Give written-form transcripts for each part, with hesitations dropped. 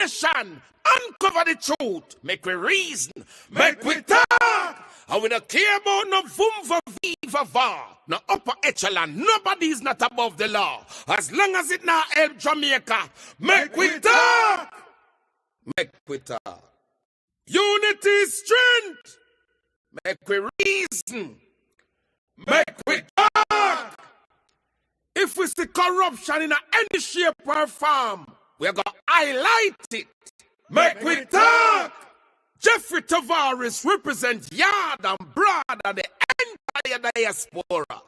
nation, uncover the truth, make we reason, make we talk. And we don't care about no vumva viva va, no upper echelon, nobody's not above the law. As long as it now help Jamaica, make we talk. Make we talk. Unity is strength. Make we reason. Make we talk. If we see corruption in any shape or form, we're going to highlight it. Make we talk. Jeffrey Tavares represents yard and broad of the entire diaspora.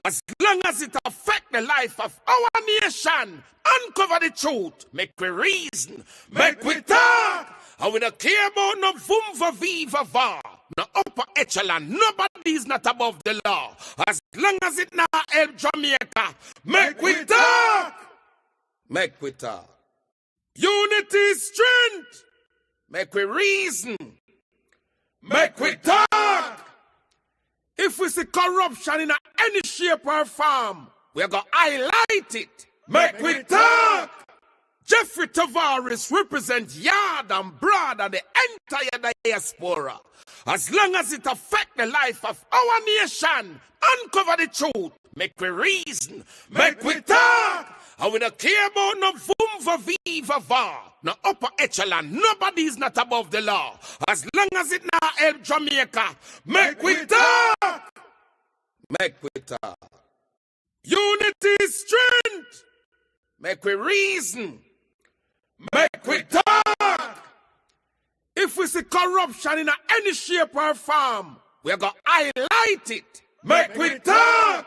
As long as it affects the life of our nation, uncover the truth, make we reason, make we talk. And we don't care about no vumva viva va, no upper echelon, nobody's not above the law. As long as it now help Jamaica, make we talk. Make we talk. Unity is strength. Make we reason. Make we talk. If we see corruption in any shape or form, we're going to highlight it. Make we talk. Jeffrey Tavares represents yard and broad of the entire diaspora. As long as it affects the life of our nation, uncover the truth, make we reason, make we talk. And we don't care about no vumva viva va, no upper echelon, nobody's not above the law. As long as it now help Jamaica, make we talk. Make we talk. Unity is strength. Make we reason. Make we talk. If we see corruption in any shape or form, we're going to highlight it. Make we talk.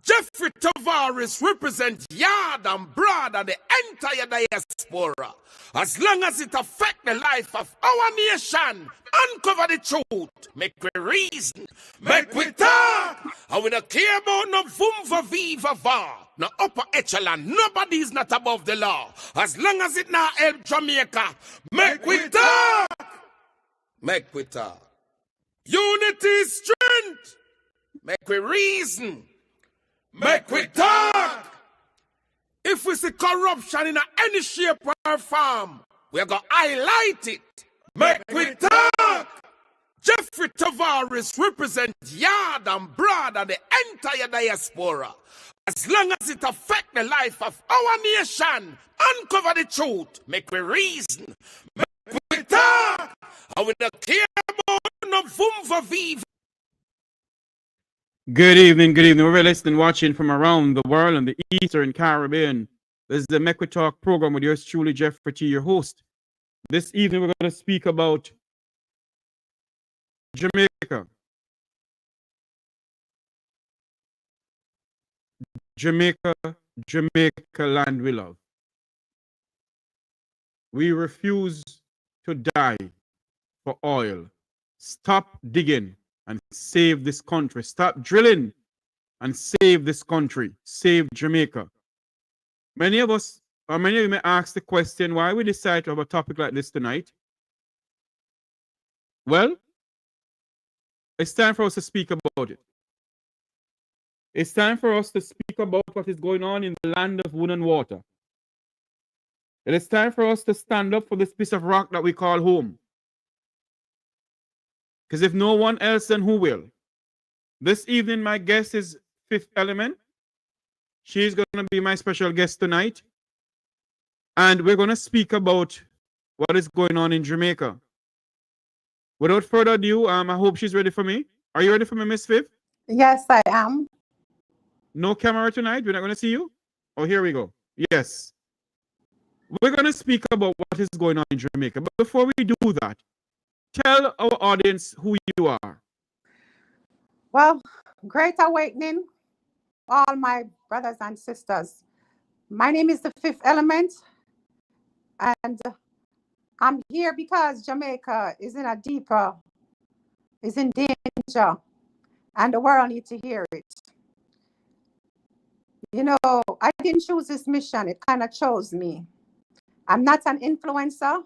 Jeffrey Tavares represents yard and broad of the entire diaspora. As long as it affects the life of our nation, uncover the truth, make we reason, make we talk. And we don't care about no vumva viva va, no upper echelon, nobody's not above the law. As long as it now help Jamaica, make we talk. Make we talk. Unity is strength. Make we reason. Make we talk. If we see corruption in any shape or form, we're going to highlight it. Make we talk. Jeffrey Tavares represents yard and broad of the entire diaspora. As long as it affects the life of our nation, uncover the truth, make we reason, make we talk. And we don't care about no vumva viva. Good evening, good evening. We're listening, watching from around the world and the Eastern Caribbean. This is the Make We Talk program with yours truly, Jeffrey T, your host. This evening, we're going to speak about Jamaica. Jamaica, Jamaica land we love. We refuse to die for oil. Stop digging and save this country. Stop drilling and save this country. Save Jamaica. Many of us, or many of you may ask the question, why we decide to have a topic like this tonight? Well, it's time for us to speak about it. It's time for us to speak about what is going on in the land of wood and water. It is time for us to stand up for this piece of rock that we call home. Because if no one else, then who will? This evening, my guest is Fifth Element. She's going to be my special guest tonight. And we're going to speak about what is going on in Jamaica. Without further ado, I hope she's ready for me. Are you ready for me, Miss Fifth? Yes, I am. No camera tonight? We're not going to see you? Oh, here we go. Yes. We're going to speak about what is going on in Jamaica. But before we do that, tell our audience who you are. Well, great awakening, all my brothers and sisters. My name is the Fifth Element, and I'm here because Jamaica is in danger, and the world needs to hear it. You know, I didn't choose this mission. It kind of chose me. I'm not an influencer.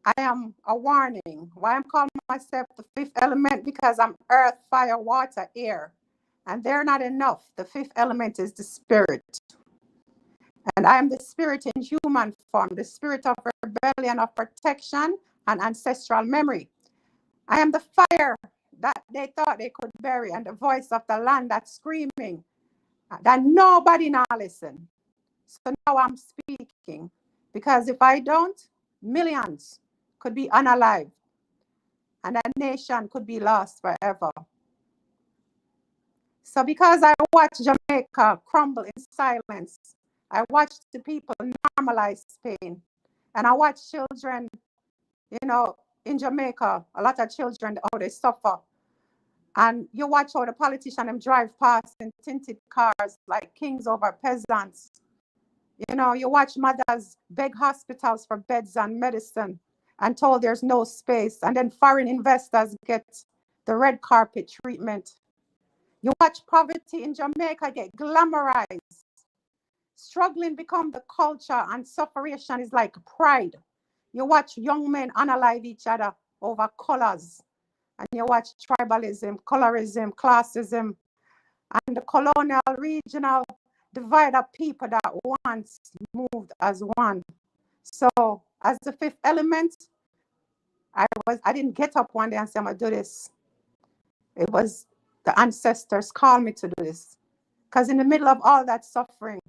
I am a warning. Why I'm calling myself the Fifth Element? Because I'm earth, fire, water, air. And they're not enough. The fifth element is the spirit. And I am the spirit in human form, the spirit of rebellion, of protection, and ancestral memory. I am the fire that they thought they could bury, and the voice of the land that's screaming that nobody now listen. So now I'm speaking, because if I don't, millions could be unalive, and a nation could be lost forever. So because I watched Jamaica crumble in silence, I watched the people normalize pain, and I watched children, in Jamaica, a lot of children, how they suffer. And you watch how the politicians them drive past in tinted cars like kings over peasants. You watch mothers beg hospitals for beds and medicine and told there's no space. And then foreign investors get the red carpet treatment. You watch poverty in Jamaica get glamorized. Struggling become the culture, and sufferation is like pride. You watch young men unalive each other over colors. And you watch tribalism, colorism, classism, and the colonial, regional divide of people that once moved as one. So as the fifth element, I didn't get up one day and say, I'm gonna do this. It was the ancestors called me to do this. Because in the middle of all that suffering,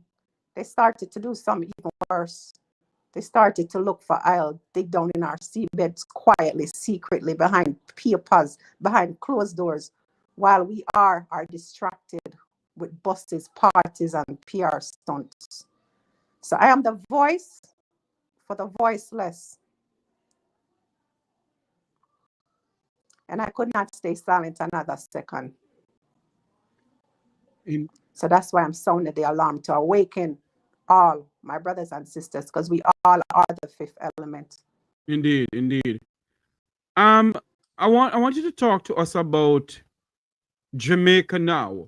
they started to do something even worse. They started to look for oil, dig down in our seabeds quietly, secretly, behind papers, behind closed doors, while we are distracted with buses, parties, and PR stunts. So I am the voice for the voiceless. And I could not stay silent another second. So that's why I'm sounding the alarm to awaken all my brothers and sisters, because we all are the fifth element. Indeed, indeed. I want you to talk to us about Jamaica now.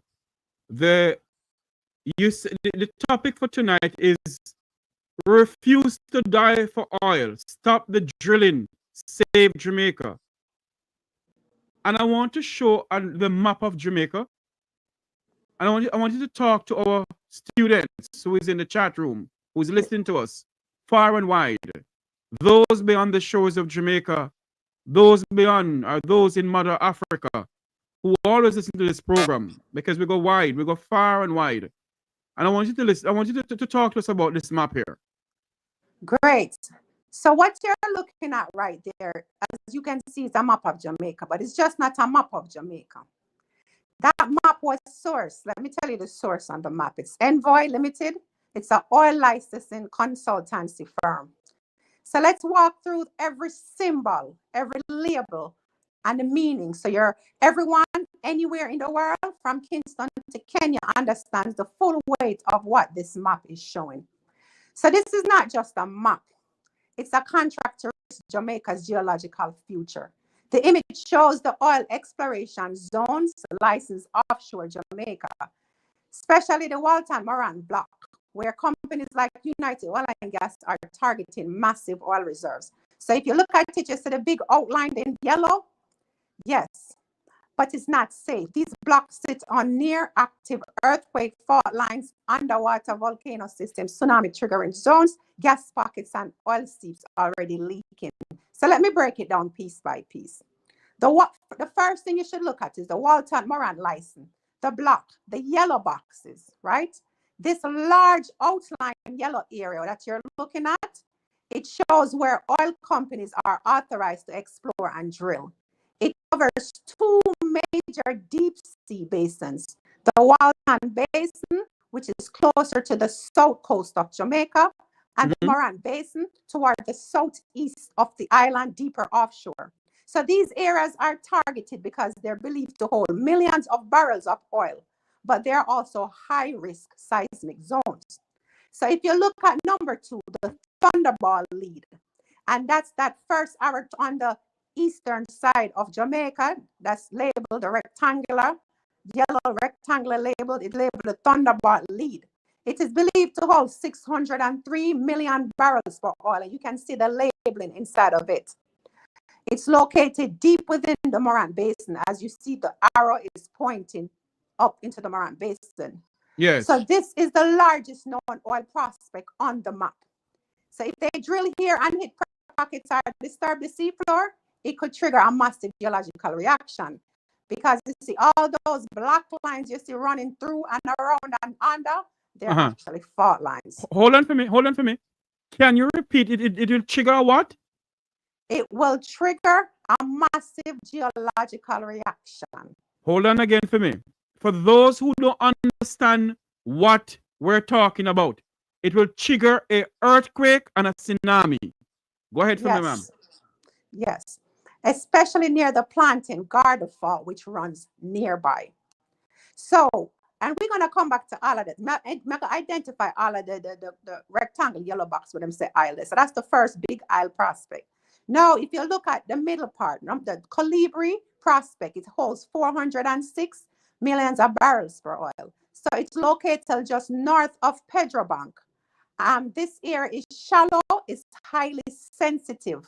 The topic for tonight is refuse to die for oil. Stop the drilling. Save Jamaica. And I want to show the map of Jamaica. And I want you to talk to our students who is in the chat room, who's listening to us far and wide. Those beyond the shores of Jamaica, those beyond, are those in Mother Africa, who always listen to this program, because we go wide, we go far and wide. And I want you to listen. I want you to talk to us about this map here. Great. So what you're looking at right there, as you can see, is a map of Jamaica, but it's just not a map of Jamaica. That map was sourced. Let me tell you the source on the map. It's Envoy Limited. It's an oil licensing consultancy firm. So let's walk through every symbol, every label, and the meaning. So everyone anywhere in the world, from Kingston to Kenya, understands the full weight of what this map is showing. So this is not just a map. It's a contract to Jamaica's geological future. The image shows the oil exploration zones licensed offshore Jamaica, especially the Walton Moran block, where companies like United Oil and Gas are targeting massive oil reserves. So if you look at it, you see the big outline in yellow? Yes, but it's not safe. These blocks sit on near active earthquake fault lines, underwater volcano systems, tsunami triggering zones, gas pockets, and oil seeps already leaking. So let me break it down piece by piece. The first thing you should look at is the Walton Moran license, the block, the yellow boxes, right? This large outline yellow area that you're looking at, it shows where oil companies are authorized to explore and drill. It covers two major deep sea basins, the Walton Basin, which is closer to the south coast of Jamaica, and the Moran Basin toward the southeast of the island, deeper offshore. So these areas are targeted because they're believed to hold millions of barrels of oil, but they're also high-risk seismic zones. So if you look at number 2, the Thunderball lead, and that's that first arrow on the eastern side of Jamaica, that's labeled the rectangular, yellow rectangular labeled, it's labeled the Thunderball lead. It is believed to hold 603 million barrels of oil, and you can see the labeling inside of it. It's located deep within the Moran Basin. As you see, the arrow is pointing up into the Moran Basin. Yes. So this is the largest known oil prospect on the map. So if they drill here and hit pockets or disturb the seafloor, it could trigger a massive geological reaction. Because you see all those black lines you see running through and around and under, they're actually fault lines. Hold on for me. Hold on for me. Can you repeat it? It will trigger what? It will trigger a massive geological reaction. Hold on again for me. For those who don't understand what we're talking about, it will trigger a earthquake and a tsunami. Go ahead for me, ma'am. Yes. Especially near the planting Garda Fault, which runs nearby. So, and we're going to come back to all of that. Identify all of the rectangle yellow box with them say islet. So that's the first big isle prospect. Now, if you look at the middle part, the Colibri prospect, it holds 406 millions of barrels per oil. So it's located just north of Pedrobank. This area is shallow, it's highly sensitive,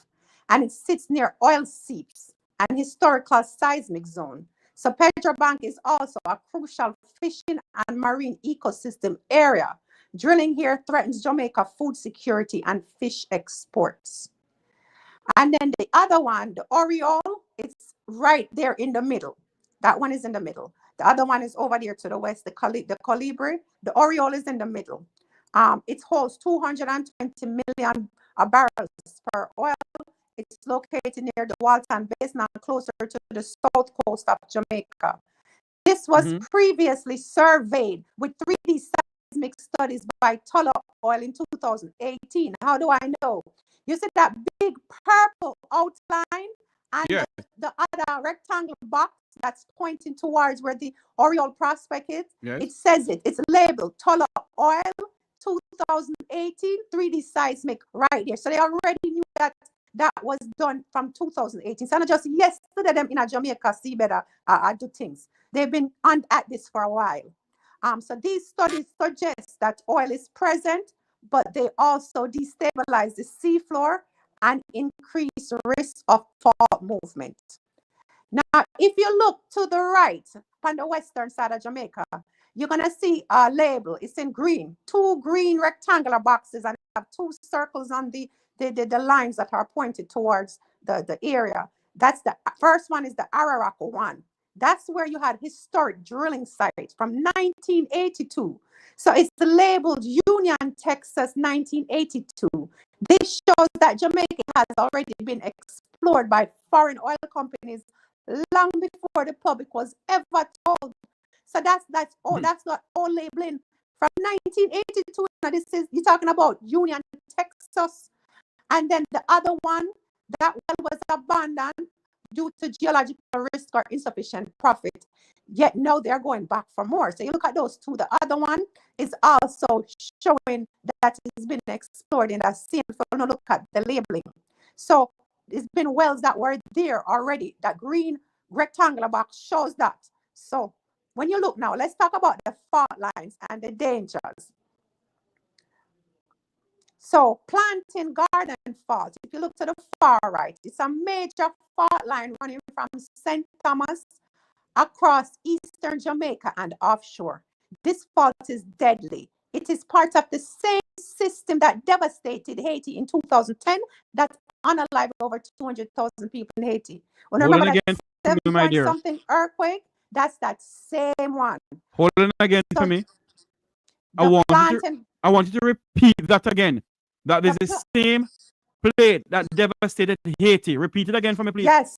and it sits near oil seeps and historical seismic zone. So Pedrobank is also a crucial fishing and marine ecosystem area. Drilling here threatens Jamaica food security and fish exports. And then the other one, the Oriole, it's right there in the middle. That one is in the middle. The other one is over there to the west, the Colibri. The Oriole is in the middle. It holds 220 million barrels per oil. It's located near the Walton Basin and closer to the south coast of Jamaica. This was previously surveyed with 3D seismic studies by Tullow Oil in 2018. How do I know? You see that big purple outline and the other rectangle box that's pointing towards where the Oriole prospect is? It says it. It's labeled Tullow Oil 2018 3D seismic right there. So they already knew that was done from 2018. So not just yesterday them in a Jamaica seabed do things. They've been at this for a while. So these studies suggest that oil is present, but they also destabilize the seafloor and increase risk of fault movement. Now, if you look to the right on the western side of Jamaica, you're going to see a label. It's in green, 2 green rectangular boxes, and have 2 circles on the lines that are pointed towards the area. That's the first one is the Araraco one. That's where you had historic drilling sites from 1982. So it's labeled Union, Texas, 1982. This shows that Jamaica has already been explored by foreign oil companies long before the public was ever told. So that's not all labeling from 1982. Now this is you're talking about Union, Texas, and then the other one that well was abandoned due to geological risk or insufficient profit. Yet now they're going back for more. So you look at those two. The other one is also showing that it's been explored in that same. So now look at the labeling. So it's been wells that were there already. That green rectangular box shows that. So when you look now, let's talk about the fault lines and the dangers. So Planting Garden Fault, if you look to the far right, it's a major fault line running from St. Thomas across eastern Jamaica and offshore. This fault is deadly. It is part of the same system that devastated Haiti in 2010 that unalived over 200,000 people in Haiti. When I remember that 7-point-something earthquake, that's that same one. Hold on again for me. I want you to repeat that again. That is the same plate that devastated Haiti. Repeat it again for me, please. Yes.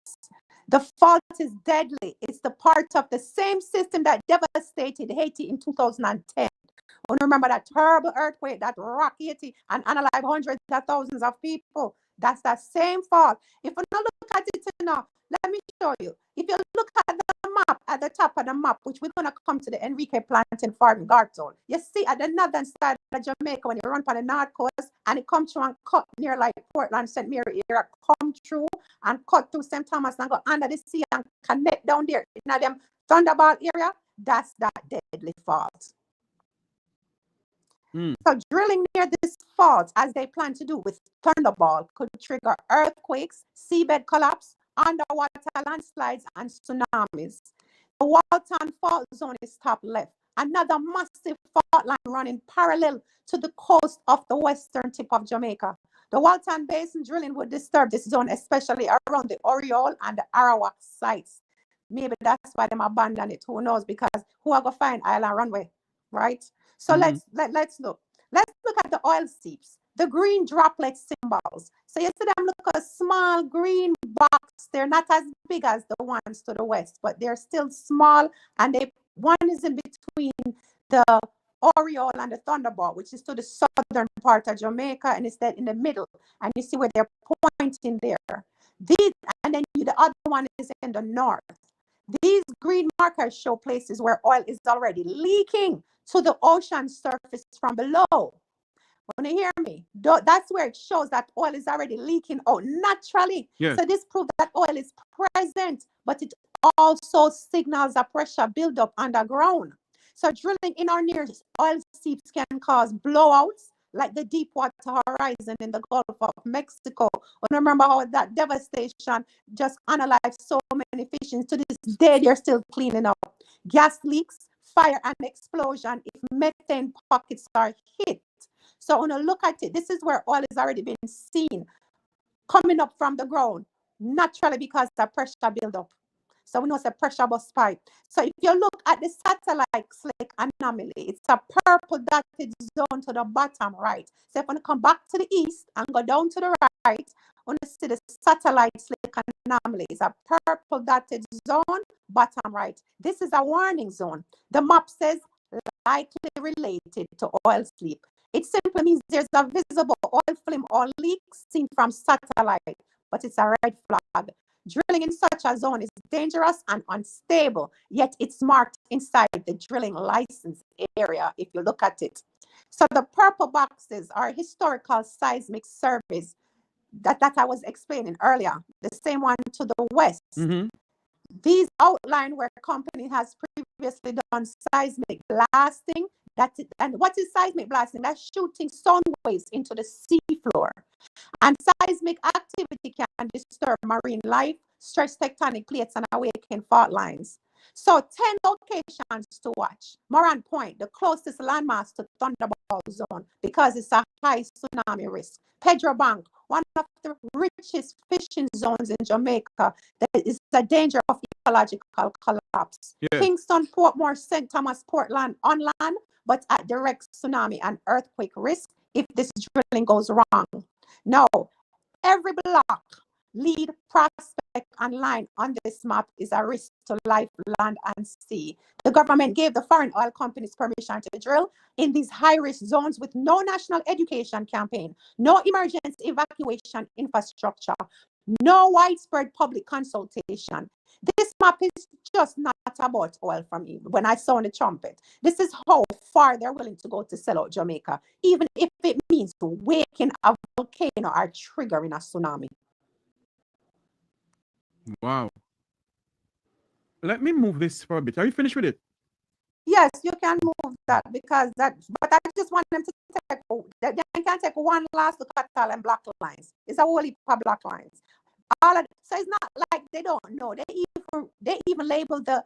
The fault is deadly. It's the part of the same system that devastated Haiti in 2010. Remember that terrible earthquake that rocked Haiti and unalive hundreds of thousands of people. That's that same fault. If you not look at it now, let me show you. If you look at the map, at the top of the map, which we're going to come to the Enrique Planting Farm Garton, you see at the northern side of Jamaica, when you run on the north coast, and it comes through and cut near like Portland, St. Mary area, come through and cut through St. Thomas and go under the sea and connect down there in them Thunderball area, that's that deadly fault. So drilling near this fault, as they plan to do with Thunderball, could trigger earthquakes, seabed collapse, underwater landslides, and tsunamis. The Walton Fault Zone is top left. another massive fault line running parallel to the coast of the western tip of Jamaica. The Walton Basin drilling would disturb this zone, especially around the Oriole and the Arawak sites. Maybe that's why them abandon it. Who knows? Because who are gonna find island runway, right? So let's look. Let's look at the oil seeps, the green droplet symbols. So you see them look a small green box. They're not as big as the ones to the west, but they're still small, and one is in between the Oriole and the Thunderbolt, which is to the southern part of Jamaica, and it's in the middle. And you see where they're pointing there. And then the other one is in the north. These green markers show places where oil is already leaking to the ocean surface from below. When you hear me, that's where it shows that oil is already leaking out naturally. Yes. So this proves that oil is present, but it also signals a pressure buildup underground. So drilling in or near oil seeps can cause blowouts, like the Deepwater Horizon in the Gulf of Mexico. And remember how that devastation just unalived so many fish. To this day, they're still cleaning up. Gas leaks, fire, and explosion if methane pockets are hit. So when you look at it, this is where oil has already been seen coming up from the ground naturally because the pressure build-up. So we know it's a pressure bust pipe. So if you look at the satellite slick anomaly, it's a purple dotted zone to the bottom right. So if you come back to the east and go down to the right, when you see the satellite slick anomaly, it's a purple dotted zone, bottom right. This is a warning zone. The map says likely related to oil sleep. It simply means there's a visible oil film or leak seen from satellite, but it's a red flag. Drilling in such a zone is dangerous and unstable, yet it's marked inside the drilling license area if you look at it. So the purple boxes are historical seismic surveys that I was explaining earlier, the same one to the west. These outline where company has previously done seismic blasting. And what is seismic blasting? That's shooting sound waves into the seafloor. And seismic activity can disturb marine life, stretch tectonic plates, and awaken fault lines. So 10 locations to watch. Moran Point, the closest landmass to Thunderbolt Zone, because it's a high tsunami risk. Pedro Bank, one of the richest fishing zones in Jamaica, that is a danger of ecological collapse. Yes. Kingston, Portmore, St. Thomas, Portland on land, but at direct tsunami and earthquake risk if this drilling goes wrong. Now, every block, lead, prospect, and line on this map is a risk to life, land, and sea. The government gave the foreign oil companies permission to drill in these high-risk zones with no national education campaign, no emergency evacuation infrastructure, no widespread public consultation. This map is just not about oil for me. When I sound the trumpet, this is how far they're willing to go to sell out Jamaica, even if it means waking a volcano or triggering a tsunami. Wow. Let me move this for a bit. Are you finished with it? Yes, you can move that because but I just want them to they can take one last look at all and black lines. It's a whole heap of black lines. So it's not like they don't know. They even labeled the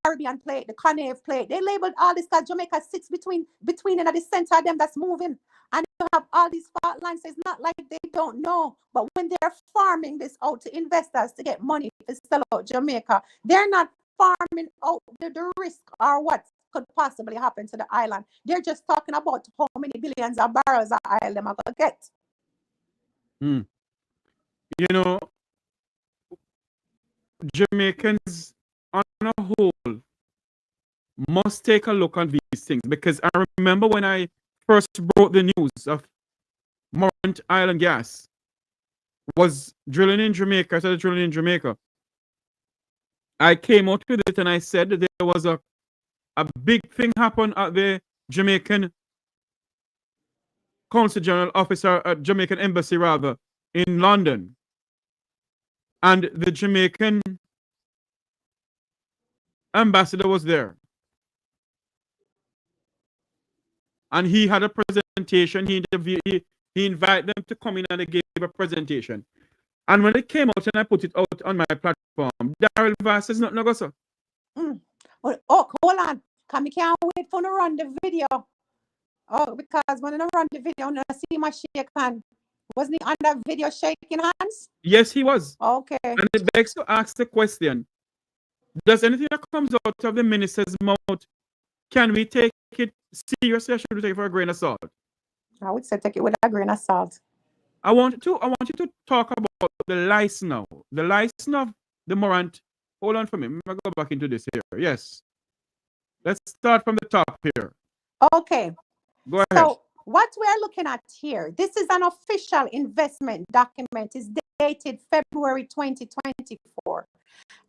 Caribbean plate, the Canave plate. They labeled all this because Jamaica sits between and at the center of them that's moving. And you have all these fault lines. So it's not like they don't know. But when they're farming this out to investors to get money to sell out Jamaica, they're not farming out the risk or what could possibly happen to the island. They're just talking about how many billions of barrels of oil them are going to get. You know, Jamaicans on a whole must take a look at these things, because I remember when I first brought the news of Morant Island Gas was drilling in Jamaica, started drilling in Jamaica. I came out with it and I said that there was a big thing happened at the Jamaican Consul General Office, at Jamaican Embassy rather, in London. And the Jamaican ambassador was there. And he had a presentation. He invited them to come in and they gave a presentation. And when it came out and I put it out on my platform, Daryl Vass says nothing, no go, sir. Oh, hold on. Come, I can't wait for to run the video. Oh, because when I run the video, I see my shake hand. Wasn't he on that video shaking hands? Yes, he was. Okay. And it begs to ask the question, does anything that comes out of the minister's mouth, can we take it seriously or should we take it for a grain of salt? I would say take it with a grain of salt. I want you to talk about the license now. The license of the Morant. Hold on for me. I'm going to go back into this here. Yes. Let's start from the top here. Okay. Go ahead. So what we're looking at here, this is an official investment document. It's dated February 2024.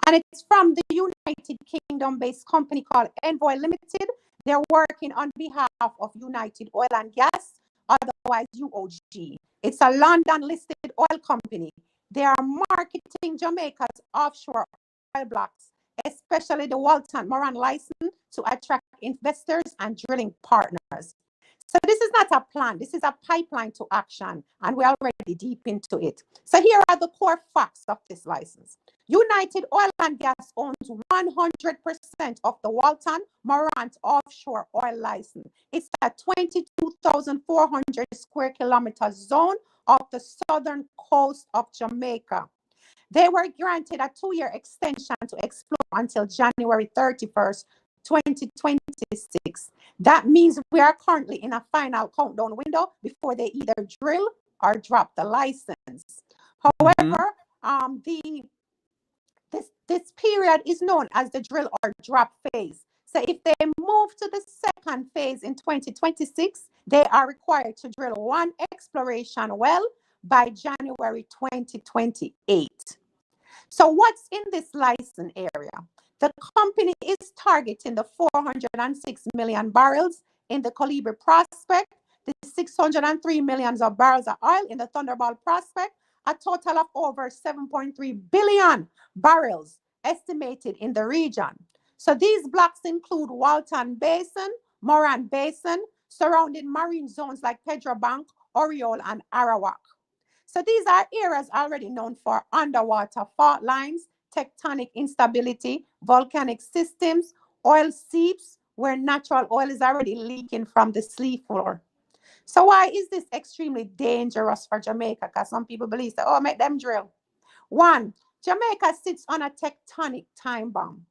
And it's from the United Kingdom-based company called Envoy Limited. They're working on behalf of United Oil and Gas, otherwise UOG. It's a London-listed oil company. They are marketing Jamaica's offshore oil blocks, especially the Walton Moran license, to attract investors and drilling partners. So this is not a plan. This is a pipeline to action, and we're already deep into it. So here are the core facts of this license. United Oil and Gas owns 100% of the Walton Morant offshore oil license. It's a 22,400 square kilometer zone of the southern coast of Jamaica. They were granted a 2-year extension to explore until January 31st, 2026. That means we are currently in a final countdown window before they either drill or drop the license. However, this period is known as the drill or drop phase. So if they move to the second phase in 2026, they are required to drill 1 exploration well by January 2028. So what's in this license area? The company is targeting the 406 million barrels in the Colibri prospect, the 603 millions of barrels of oil in the Thunderball prospect, a total of over 7.3 billion barrels estimated in the region. So these blocks include Walton Basin, Moran Basin, surrounding marine zones like Pedro Bank, Oriole, and Arawak. So these are areas already known for underwater fault lines, tectonic instability, volcanic systems, oil seeps, where natural oil is already leaking from the sea floor. So why is this extremely dangerous for Jamaica? Because some people believe that, oh, make them drill. 1, Jamaica sits on a tectonic time bomb.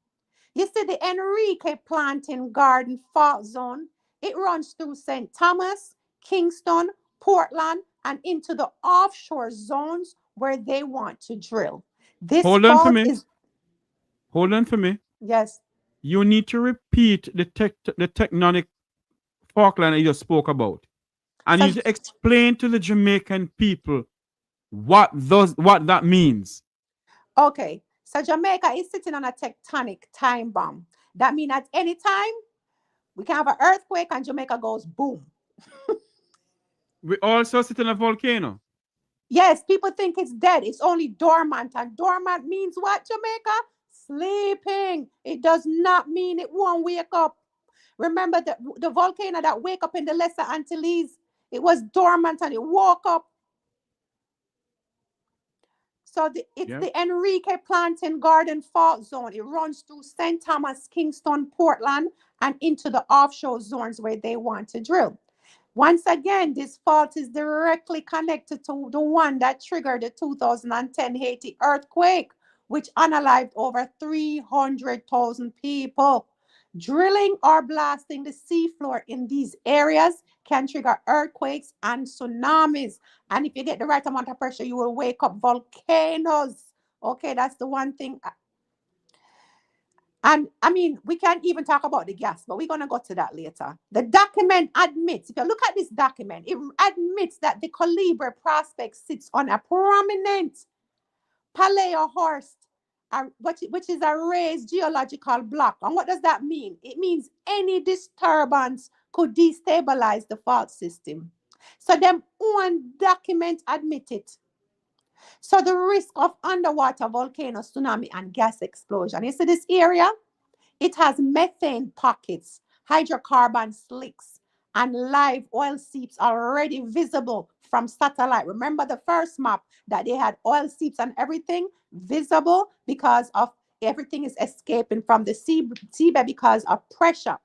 You see the Enrique Planting Garden fault zone, it runs through St. Thomas, Kingston, Portland, and into the offshore zones where they want to drill. This Hold on for fault me. is... Hold on for me. Yes. You need to repeat the tectonic fault line you just spoke about. And you need to explain to the Jamaican people what that means. Okay. So Jamaica is sitting on a tectonic time bomb. That means at any time, we can have an earthquake and Jamaica goes boom. We also sit in a volcano. Yes, people think it's dead. It's only dormant. And dormant means what, Jamaica? Sleeping. It does not mean it won't wake up. Remember the volcano that wake up in the Lesser Antilles? It was dormant and it woke up. So it's the Enrique Planting Garden fault zone. It runs through St. Thomas, Kingston, Portland, and into the offshore zones where they want to drill. Once again, this fault is directly connected to the one that triggered the 2010 Haiti earthquake, which unalived over 300,000 people. Drilling or blasting the seafloor in these areas can trigger earthquakes and tsunamis. And if you get the right amount of pressure, you will wake up volcanoes. Okay, that's the one thing. And I mean, we can't even talk about the gas, but we're going to go to that later. The document admits, if you look at this document, it admits that the Colibri prospect sits on a prominent paleohorst, which is a raised geological block. And what does that mean? It means any disturbance could destabilize the fault system. So them one document admit it. So the risk of underwater volcano, tsunami, and gas explosion. You see this area? It has methane pockets, hydrocarbon slicks, and live oil seeps already visible from satellite. Remember the first map that they had oil seeps and everything visible because of everything is escaping from the seabed because of pressure.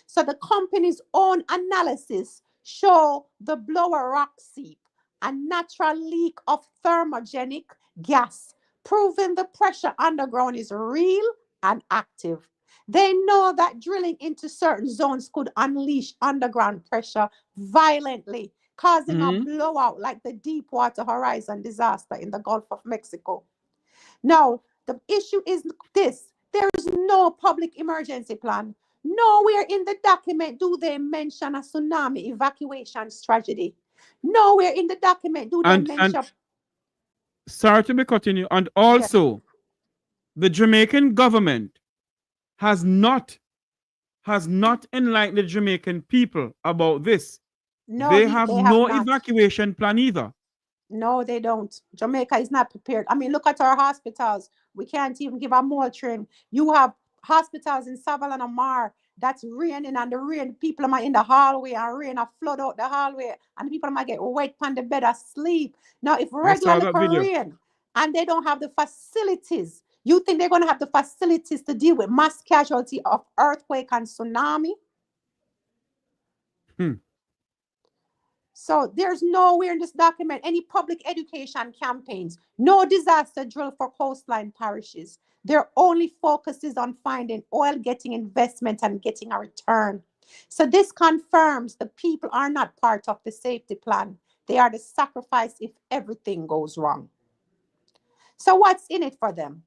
So the company's own analysis show the blower rock seep, a natural leak of thermogenic gas, proving the pressure underground is real and active. They know that drilling into certain zones could unleash underground pressure violently, causing a Mm-hmm. blowout like the Deepwater Horizon disaster in the Gulf of Mexico. Now, the issue is this: there is no public emergency plan. Nowhere in the document do they mention a tsunami evacuation strategy. Nowhere in the document do they And mention. sorry to be cutting you. And Yes. also, the Jamaican government has not enlightened the Jamaican people about this. No, They have they have no not. evacuation plan either. No, they don't. Jamaica is not prepared. I mean, look at our hospitals. We can't even give a Motrin. You have hospitals in Savannah Mar that's raining, and the rain, people are in the hallway, and rain are flood out the hallway, and people might get wet on the bed asleep. Now, if I regular saw that little video. rain and they don't have the facilities, you think they're going to have the facilities to deal with mass casualty of earthquake and tsunami? Hmm. So there's nowhere in this document any public education campaigns, no disaster drill for coastline parishes. Their only focus is on finding oil, getting investment, and getting a return. So this confirms the people are not part of the safety plan. They are the sacrifice if everything goes wrong. So what's in it for them?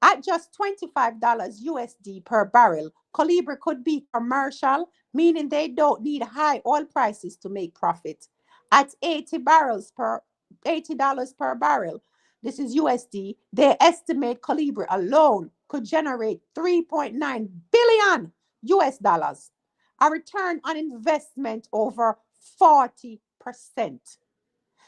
At just $25 USD per barrel, Colibri could be commercial, meaning they don't need high oil prices to make profit. At $80 per barrel, this is USD, they estimate Colibri alone could generate 3.9 billion US dollars, a return on investment over 40%.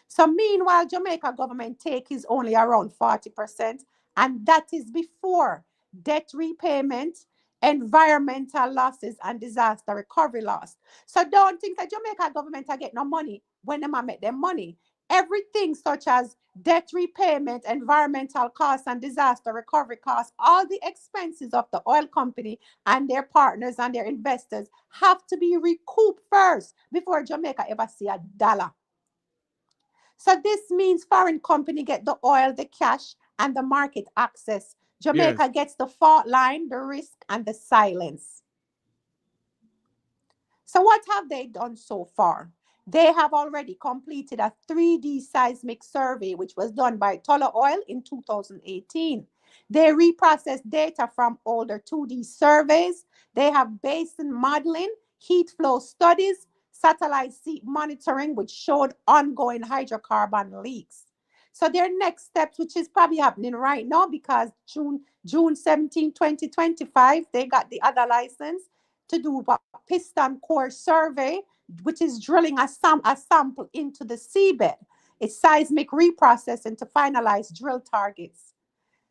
So meanwhile, Jamaica government take is only around 40%, and that is before debt repayment, environmental losses, and disaster recovery loss. So don't think that Jamaica government are getting no money when they make them money. Everything such as debt repayment, environmental costs, and disaster recovery costs, all the expenses of the oil company and their partners and their investors have to be recouped first before Jamaica ever see a dollar. So this means foreign company get the oil, the cash, and the market access. Jamaica Yes. gets the fault line, the risk, and the silence. So what have they done so far? They have already completed a 3D seismic survey, which was done by Tullow Oil in 2018. They reprocessed data from older 2D surveys. They have basin modeling, heat flow studies, satellite seep monitoring, which showed ongoing hydrocarbon leaks. So their next steps, which is probably happening right now because June 17, 2025, they got the other license to do what piston core survey, which is drilling a sample into the seabed. It's seismic reprocessing to finalize drill targets.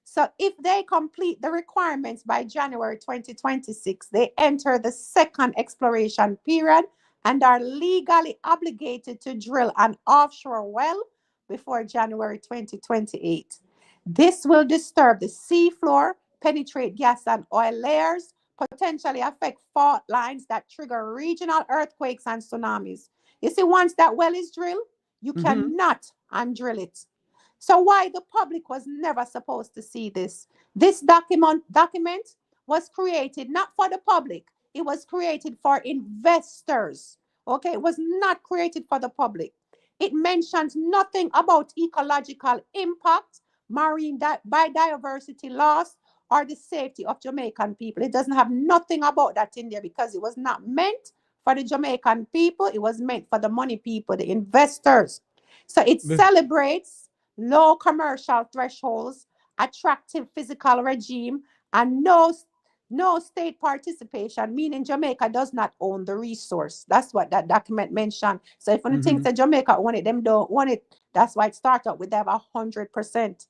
So if they complete the requirements by January 2026, they enter the second exploration period and are legally obligated to drill an offshore well before January 2028. This will disturb the seafloor, penetrate gas and oil layers, potentially affect fault lines that trigger regional earthquakes and tsunamis. You see, once that well is drilled, you Mm-hmm. cannot undrill it. So why the public was never supposed to see this? This document was created not for the public. It was created for investors. Okay, it was not created for the public. It mentions nothing about ecological impact, marine biodiversity loss, or the safety of Jamaican people. It doesn't have nothing about that in there because it was not meant for the Jamaican people. It was meant for the money people, the investors. So it The, celebrates low commercial thresholds, attractive physical regime, and no state participation, meaning Jamaica does not own the resource. That's what that document mentioned. So if one thinks mm-hmm. that Jamaica own it, them don't want it. That's why it started with them 100%.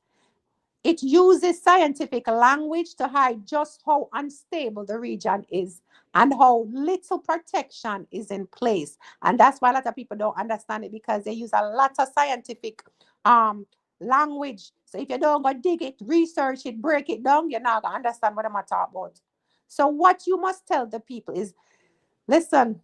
It uses scientific language to hide just how unstable the region is and how little protection is in place. And that's why a lot of people don't understand it because they use a lot of scientific um, language. So if you don't go dig it, research it, break it down, you're not going to understand what I'm talking about. So what you must tell the people is, listen,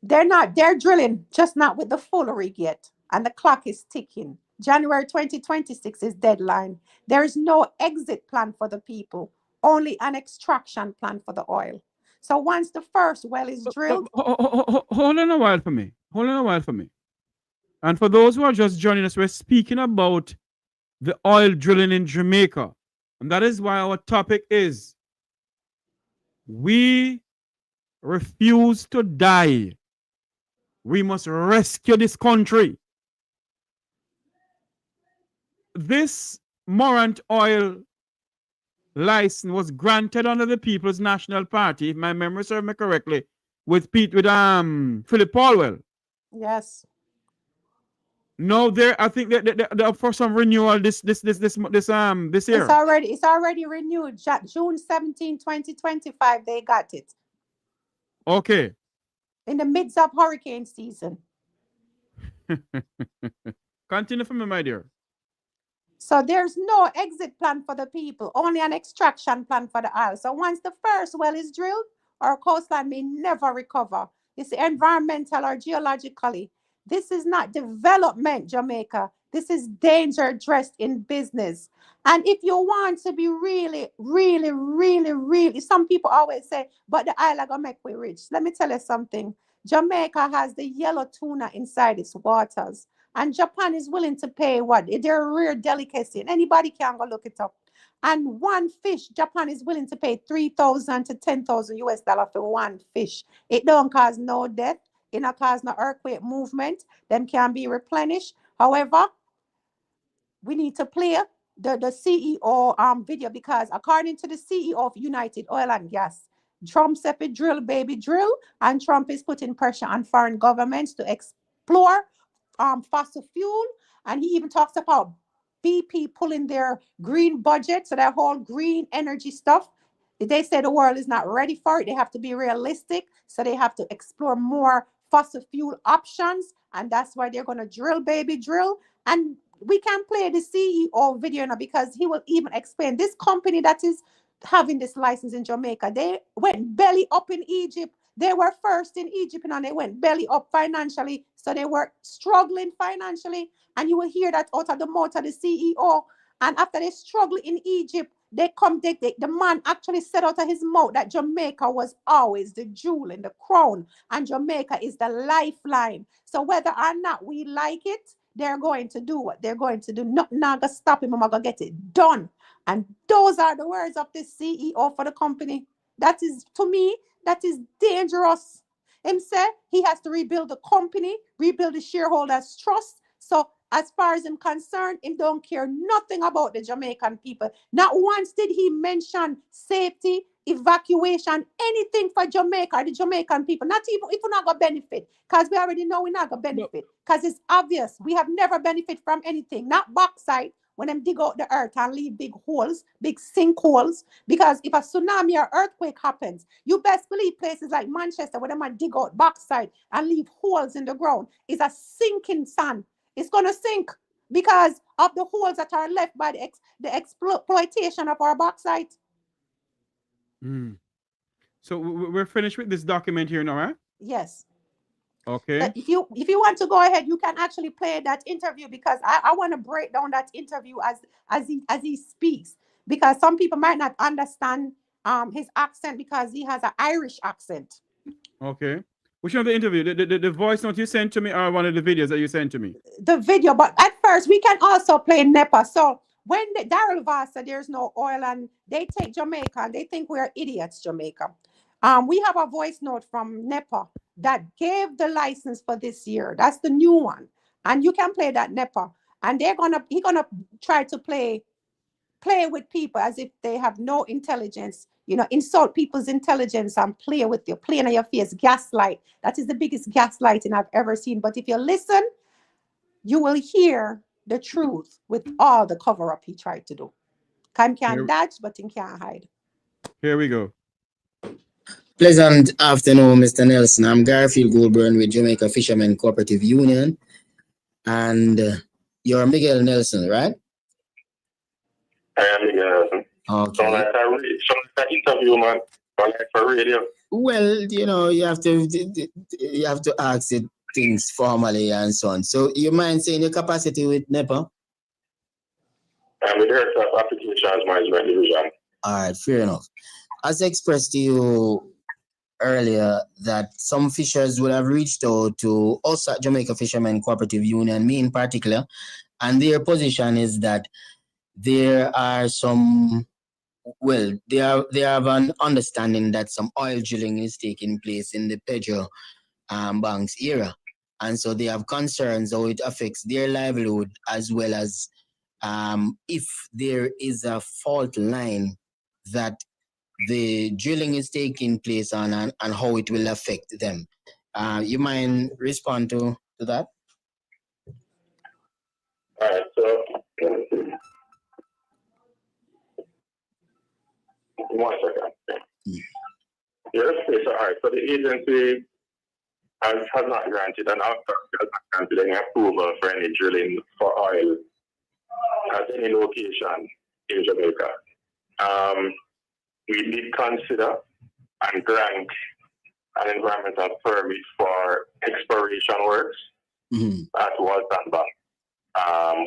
they're drilling, just not with the full rig yet. And the clock is ticking. January 2026 is deadline. There is no exit plan for the people, only an extraction plan for the oil. So once the first well is drilled. Hold on a while for me. Hold on a while for me. And for those who are just joining us, we're speaking about the oil drilling in Jamaica. And that is why our topic is we refuse to die. We must rescue this country. This Morant oil license was granted under the People's National Party, if my memory serves me correctly, with Philip Paulwell. Yes. No, I think they're up for some renewal this year. It's already renewed. June 17, 2025, they got it. Okay. In the midst of hurricane season. Continue for me, my dear. So there's no exit plan for the people, only an extraction plan for the oil. So once the first well is drilled, our coastline may never recover. It's environmental or geologically. This is not development, Jamaica. This is danger dressed in business. And if you want to be really, really, really, really, some people always say, but the oil are going to make we rich. Let me tell you something. Jamaica has the yellow tuna inside its waters. And Japan is willing to pay what? They're a rare delicacy. And anybody can go look it up. And one fish, Japan is willing to pay 3,000 to 10,000 US dollar for one fish. It don't cause no death. It don't cause no earthquake movement. Them can be replenished. However, we need to play the CEO video, because according to the CEO of United Oil and Gas, Trump said drill, baby, drill. And Trump is putting pressure on foreign governments to explore fossil fuel. And he even talks about BP pulling their green budget, so that whole green energy stuff. They say the world is not ready for it. They have to be realistic, so they have to explore more fossil fuel options, and that's why they're going to drill, baby, drill. And we can play the CEO video now, because he will even explain this company that is having this license in Jamaica. They went belly up in Egypt. They were first in Egypt, and they went belly up financially. So they were struggling financially. And you will hear that out of the mouth of the CEO. And after they struggled in Egypt, the man actually said out of his mouth that Jamaica was always the jewel in the crown. And Jamaica is the lifeline. So whether or not we like it, they're going to do what they're going to do. Nothing not gonna stop him. I'm gonna get it done. And those are the words of the CEO for the company. That is, to me, that is dangerous. Him said he has to rebuild the company, rebuild the shareholders' trust. So as far as I'm concerned, he don't care nothing about the Jamaican people. Not once did he mention safety, evacuation, anything for Jamaica or the Jamaican people. Not even if we're not going to benefit, because we already know we're not going to benefit, because it's obvious we have never benefited from anything. Not bauxite, when them dig out the earth and leave big holes, big sinkholes. Because if a tsunami or earthquake happens, you best believe places like Manchester, where them dig out bauxite and leave holes in the ground, is a sinking sand. It's going to sink because of the holes that are left by the exploitation of our bauxite. So we're finished with this document here now, right? Yes. Okay. But if you want to go ahead, you can actually play that interview, because I want to break down that interview as he speaks, because some people might not understand his accent, because he has an Irish accent. Okay. Which one of the interview? The voice note you sent to me, or one of the videos that you sent to me? The video, but at first we can also play NEPA. So when Daryl Voss said there's no oil and they take Jamaica and they think we're idiots, Jamaica. We have a voice note from NEPA that gave the license for this year. That's the new one. And you can play that NEPA. And he's gonna try to play with people as if they have no intelligence, insult people's intelligence and play with you, play in your face, gaslight. That is the biggest gaslighting I've ever seen. But if you listen, you will hear the truth with all the cover-up he tried to do. He can't dodge, but he can't hide. Here we go. Pleasant afternoon, Mr. Nelson. I'm Garfield Goldburn with Jamaica Fishermen Cooperative Union. And you're Miguel Nelson, right? I am Miguel Nelson. Okay. Sound like an interview, man. Sound like for radio. Well, you have to ask it things formally and so on. So you mind saying your capacity with NEPA? I'm the director of applications management division. All right, fair enough. As expressed to you earlier, that some fishers would have reached out to us at Jamaica Fishermen Cooperative Union, me in particular, and their position is that there are some, well, they have an understanding that some oil drilling is taking place in the Pedro Banks area, and so they have concerns how it affects their livelihood, as well as if there is a fault line that the drilling is taking place on, and how it will affect them. You mind respond to that? All right, so 1 second. Yes, all right. So the agency has not granted an approval for any drilling for oil at any location in Jamaica. We did consider and grant an environmental permit for exploration works at Walton Bank,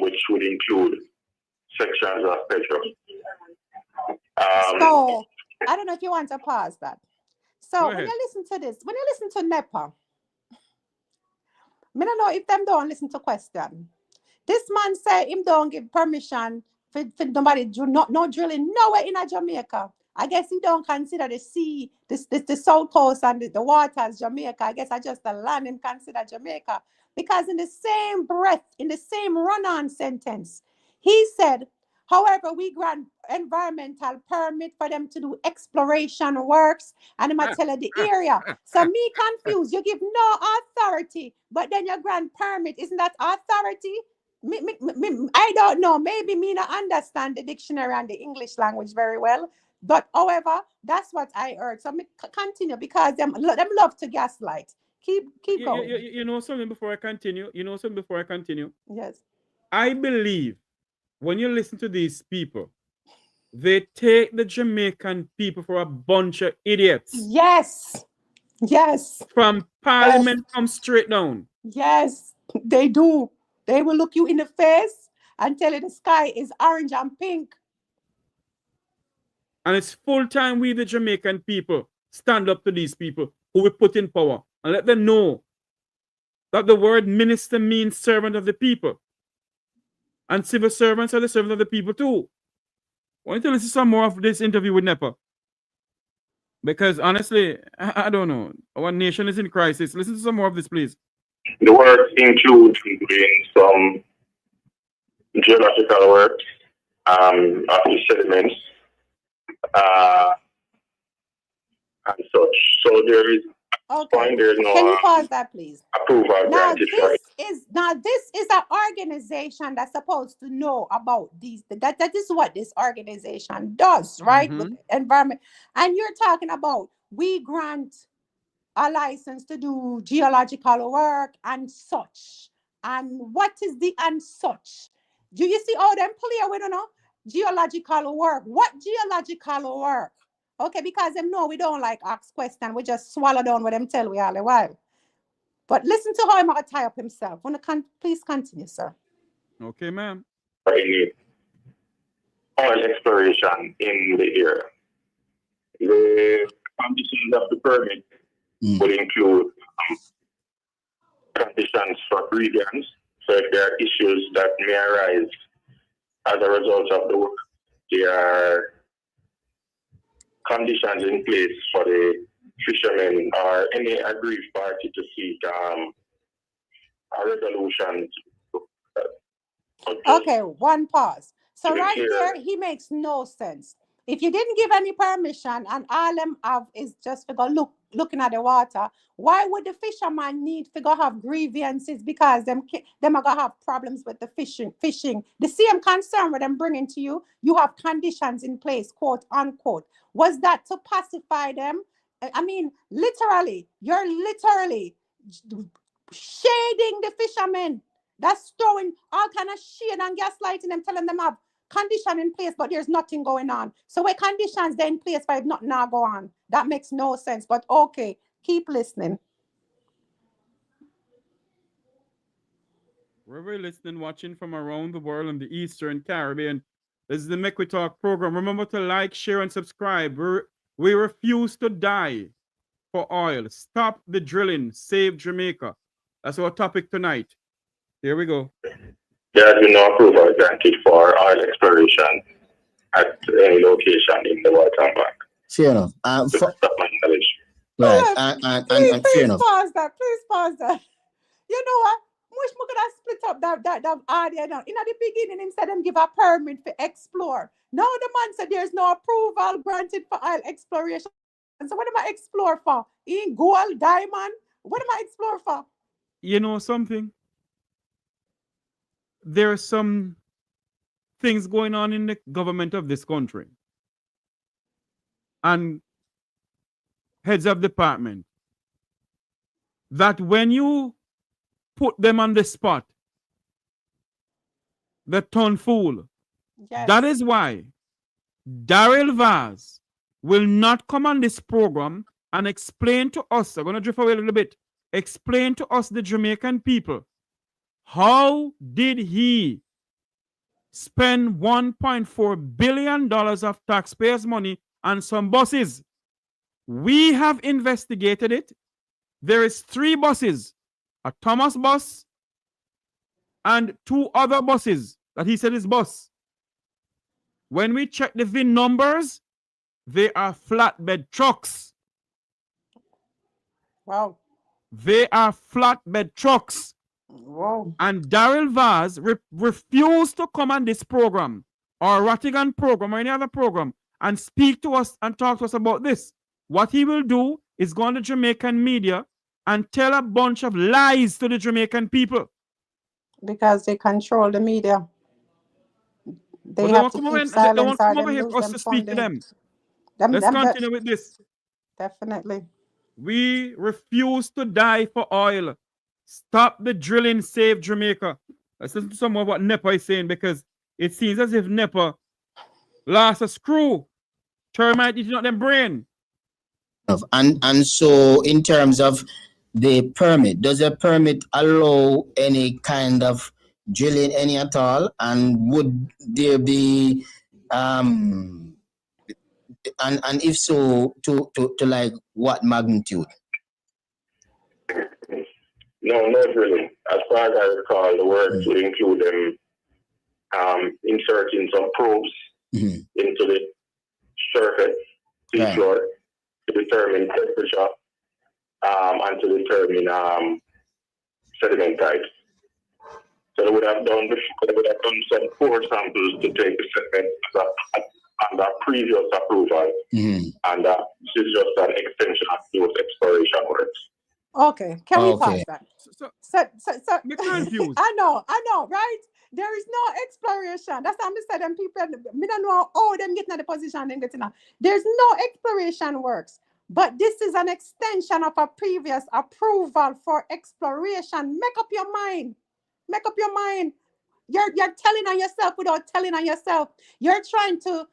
which would include sections of Petro. So I don't know if you want to pause that. So when you listen to this, when you listen to NEPA, I don't know if them don't listen to question. This man say him don't give permission for nobody do no drilling nowhere in Jamaica. I guess he don't consider the sea, the south coast and the waters Jamaica. I guess I just the land him consider Jamaica. Because in the same breath, in the same run-on sentence, he said, however, we grant environmental permit for them to do exploration works, and I'm tell you the area. So me confused. You give no authority, but then you grant permit. Isn't that authority? I don't know. Maybe me not understand the dictionary and the English language very well. But however, that's what I heard. So me continue, because them love to gaslight. Keep going. You know something before I continue? Yes. I believe when you listen to these people, they take the Jamaican people for a bunch of idiots. Yes. Yes. From Parliament come straight down. Yes, they do. They will look you in the face and tell you the sky is orange and pink. And it's full time we, the Jamaican people, stand up to these people who we put in power and let them know that the word minister means servant of the people. And civil servants are the servants of the people too. I want to listen to some more of this interview with NEPA. Because honestly, I don't know. Our nation is in crisis. Listen to some more of this, please. The works include doing some geological works of the sediments and such. So there is Okay. there's no Can you pause that, please? approval Now granted. this is an organization that's supposed to know about these. That is what this organization does, right? With environment. And you're talking about we grant a license to do geological work and such. And what is the and such? Do you see all them clear? We don't know geological work. What geological work? Okay, because them know we don't like ask question. We just swallow down what them tell we all the while. But listen to how I'm gonna tie up himself. Please continue, sir. Okay, ma'am. Oil exploration in the area. The conditions of the permit would include conditions for grievance. So if there are issues that may arise as a result of the work, there are conditions in place for the fishermen or any aggrieved party to seek a resolution. Okay, one pause. So right there, he makes no sense. If you didn't give any permission and all them have is just to go looking at the water, why would the fisherman need to go have grievances? Because them are gonna have problems with the fishing. The same concern with them bringing to you, you have conditions in place, quote unquote. Was that to pacify them? I mean, literally, you're literally shading the fishermen. That's throwing all kind of shade and gaslighting them, telling them have condition in place, but there's nothing going on. So where conditions they in place, but nothing now go on. That makes no sense. But okay, keep listening. Wherever you're listening, watching from around the world in the Eastern Caribbean, this is the Make We Talk program. Remember to like, share, and subscribe. We refuse to die for oil. Stop the drilling. Save Jamaica. That's our topic tonight. Here we go. There has been no approval granted for oil exploration at any location in the Water Bank. Fair enough. To my knowledge. Right. And fair enough. Pause that. Please pause that. You know what? Much more could have split up that idea now. In the beginning, him said them give a permit for explore. Now the man said there's no approval granted for oil exploration. So what am I explore for? In gold, diamond? What am I explore for? You know something? There are some things going on in the government of this country. And heads of department that when you put them on the spot, they turn fool. Yes. That is why Daryl Vaz will not come on this program and explain to us, I'm going to drift away a little bit, explain to us, the Jamaican people, how did he spend $1.4 billion of taxpayers' money on some buses? We have investigated it. There is 3 buses, a Thomas bus and 2 other buses that he said is bus. When we check the VIN numbers, they are flatbed trucks. Wow. They are flatbed trucks. Wow. And Daryl Vaz refused to come on this program or Rattigan program or any other program and speak to us and talk to us about this. What he will do is go on the Jamaican media and tell a bunch of lies to the Jamaican people. Because they control the media. They But have to keep silence they won't come or over them here lose for us them to speak to funding. them. Let's continue with this. Definitely. We refuse to die for oil. Stop the drilling, save Jamaica. Let's listen to some of what NEPA is saying, because it seems as if NEPA lost a screw. Termite eating out them brain. And so in terms of the permit, does a permit allow any kind of drilling any at all? And would there be and if so, to like what magnitude? No, not really. As far as I recall, the work would include them inserting some probes into the surface, seafloor, to determine temperature and to determine sediment types. So they would have done some core samples to take the sediment under previous approval, and this is just an extension of those exploration works. Okay, can we pause that? So You're confused. I know, right? There is no exploration. That's how I said them people, me don't know how them getting in the position and getting out. There's no exploration works. But this is an extension of a previous approval for exploration. Make up your mind. Make up your mind. You're telling on yourself without telling on yourself. You're trying to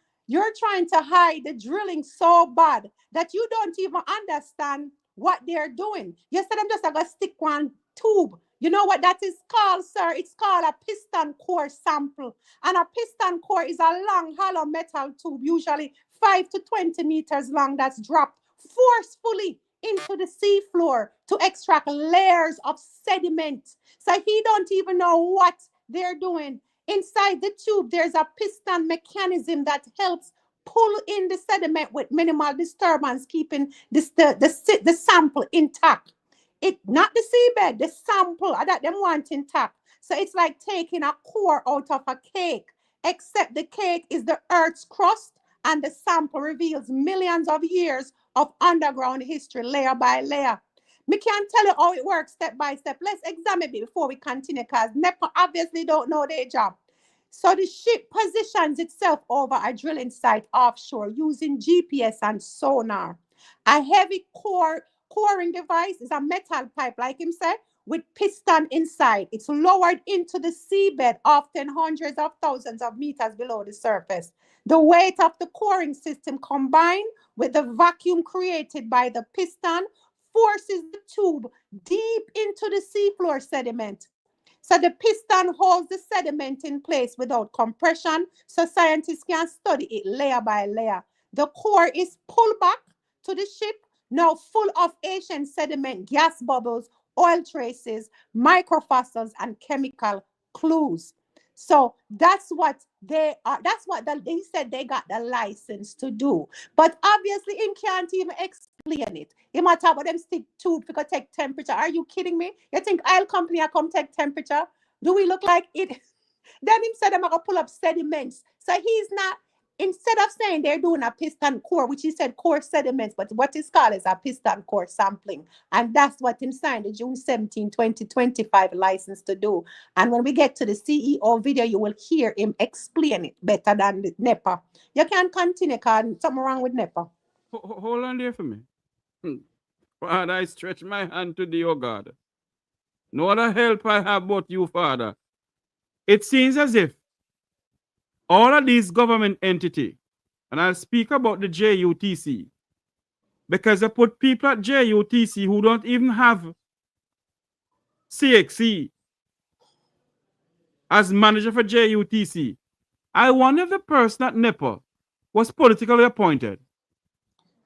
hide the drilling so bad that you don't even understand what they're doing. You said I'm just going to stick one tube. You know what that is called, sir? It's called a piston core sample. And a piston core is a long, hollow metal tube, usually 5 to 20 meters long, that's dropped forcefully into the seafloor to extract layers of sediment. So he don't even know what they're doing. Inside the tube, there's a piston mechanism that helps pull in the sediment with minimal disturbance, keeping the sample intact. It not the seabed, the sample that them want intact. So it's like taking a core out of a cake, except the cake is the Earth's crust and the sample reveals millions of years of underground history, layer by layer. Me can't tell you how it works step by step. Let's examine it before we continue, because NEPA obviously don't know their job. So the ship positions itself over a drilling site offshore using GPS and sonar. A heavy coring device is a metal pipe, like him said, with piston inside. It's lowered into the seabed, often hundreds of thousands of meters below the surface. The weight of the coring system combined with the vacuum created by the piston forces the tube deep into the seafloor sediment. So the piston holds the sediment in place without compression, so scientists can study it layer by layer. The core is pulled back to the ship, now full of ancient sediment, gas bubbles, oil traces, microfossils, and chemical clues. So that's what they are. That's what they said they got the license to do. But obviously, him can't even explain it. He might talk about them stick tube to take temperature. Are you kidding me? You think oil company are come take temperature? Do we look like it? Then him said I'm gonna pull up sediments. So he's not, instead of saying they're doing a piston core, which he said core sediments, but what is called is a piston core sampling. And that's what him signed the June 17, 2025 license to do. And when we get to the CEO video, you will hear him explain it better than the NEPA. You can continue, because something wrong with NEPA. Hold on there for me. Father, I stretch my hand to thee, O God. No other help I have but you, Father. It seems as if all of these government entity, and I'll speak about the JUTC, because they put people at JUTC who don't even have CXC as manager for JUTC. I wonder if the person at NEPA was politically appointed.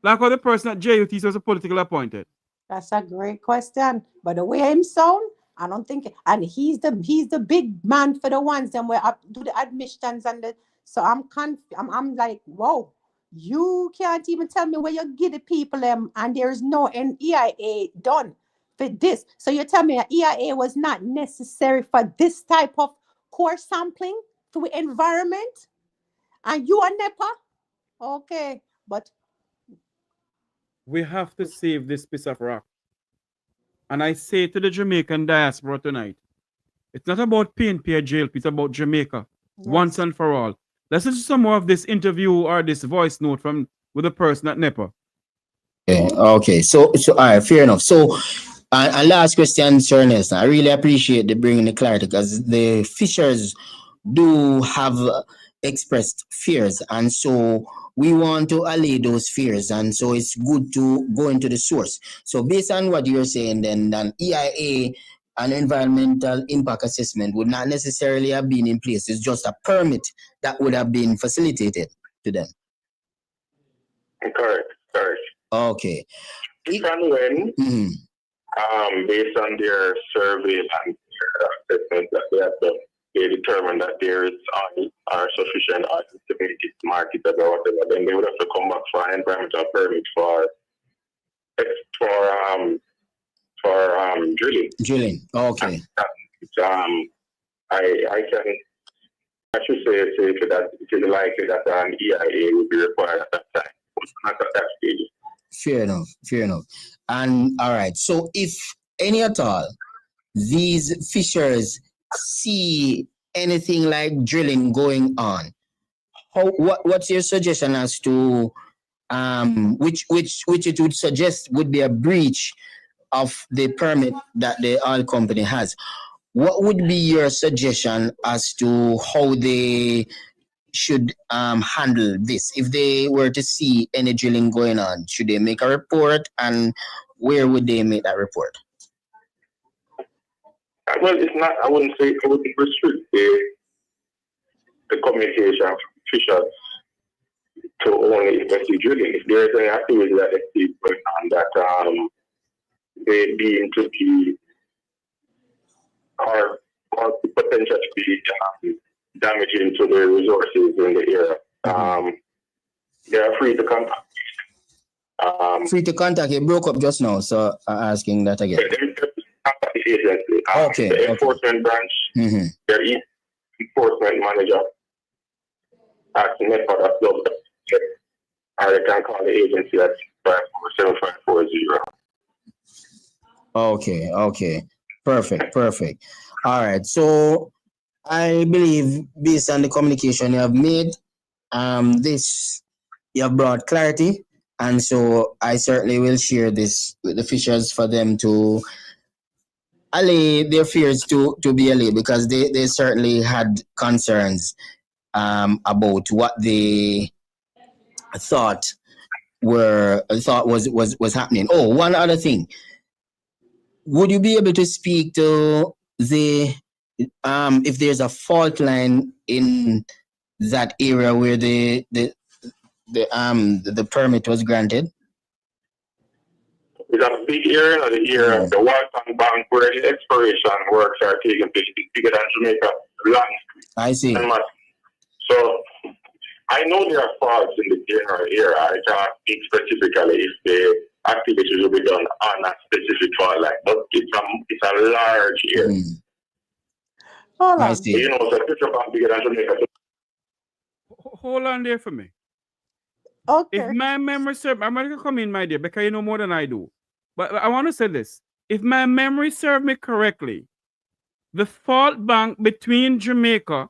Like how the person at JUTC was politically appointed. That's a great question. But the way him sound, I don't think, and he's the big man for the ones that were up do the admissions and the. So I'm like, whoa, you can't even tell me where you give the people them, and there's no EIA done for this. So you tell me an EIA was not necessary for this type of core sampling to environment, and you are NEPA, okay, but we have to save this piece of rock. And I say to the Jamaican diaspora tonight, it's not about PNP or JLP, it's about Jamaica, once and for all. Let's listen to some more of this interview or this voice note from with the person at NEPA. Okay. So all right, fair enough. So, and last question, Sir Nelson. I really appreciate the bringing the clarity, because the fishers do have expressed fears, and so we want to allay those fears, and so it's good to go into the source. So based on what you're saying, then an EIA, an environmental impact assessment, would not necessarily have been in place. It's just a permit that would have been facilitated to them. Correct. Okay. If and when, based on their survey and their assessment that they have done, they determine that there is oil or sufficient oil to make it marketable or whatever, then they would have to come back for an environmental permit for drilling. Drilling. Okay. And, I should say that it is likely that an EIA will be required at that time. Not at that stage. Fair enough. And all right. So if any at all, these fishers see anything like drilling going on, what's your suggestion as to which it would suggest would be a breach of the permit that the oil company has? What would be your suggestion as to how they should handle this if they were to see any drilling going on? Should they make a report, and where would they make that report? Well, it's not. I wouldn't restrict the communication from fishers to only investigate drilling. If there is any activity that they see going on that they deem to be or potential to be damaging to the resources in the area, they are free to contact. Free to contact. You broke up just now, so asking that again. The agency. Okay. The enforcement branch, their enforcement manager at NEPA, or they can call the agency at 547-540. Okay. Perfect. All right. So I believe based on the communication you have made, this you have brought clarity, and so I certainly will share this with the fishers for them to allay their fears to be allayed, because they certainly had concerns about what they thought was happening. Oh, one other thing. Would you be able to speak to the if there's a fault line in that area where the permit was granted? It's a big area, the area, the Walton Bank, where the exploration works are taking place. It's bigger than Jamaica land. I see. So I know there are faults in the general area. I can't speak specifically if the activities will be done on a specific fault line, but it's a large area. Hold I on. see. You know, so Fisher Bank bigger than Jamaica. Hold on there for me. Okay. If my memory serves, I'm going to come in, my dear, because you know more than I do. But I want to say this. If my memory serves me correctly, the fault bank between Jamaica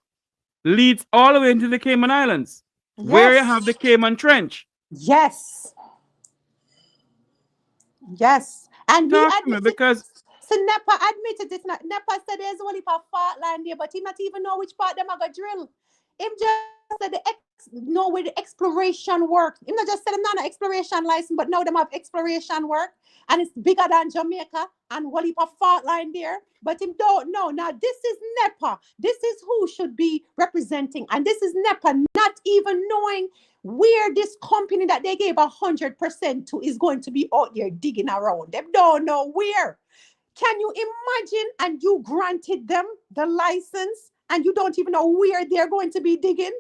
leads all the way into the Cayman Islands, where you Yes. have the Cayman Trench. Yes. Yes. And we Talk to me, admitted, because so NEPA admitted this. NEPA said there's only a fault line there, but he not even know which part them are going to drill. Him just said know where the exploration work. Him not just said them not an exploration license, but now them have exploration work. And it's bigger than Jamaica and what heap of fault line there. But him don't know. Now this is NEPA. This is who should be representing. And this is NEPA not even knowing where this company that they gave 100% to is going to be out there digging around. They don't know where. Can you imagine? And you granted them the license and you don't even know where they're going to be digging?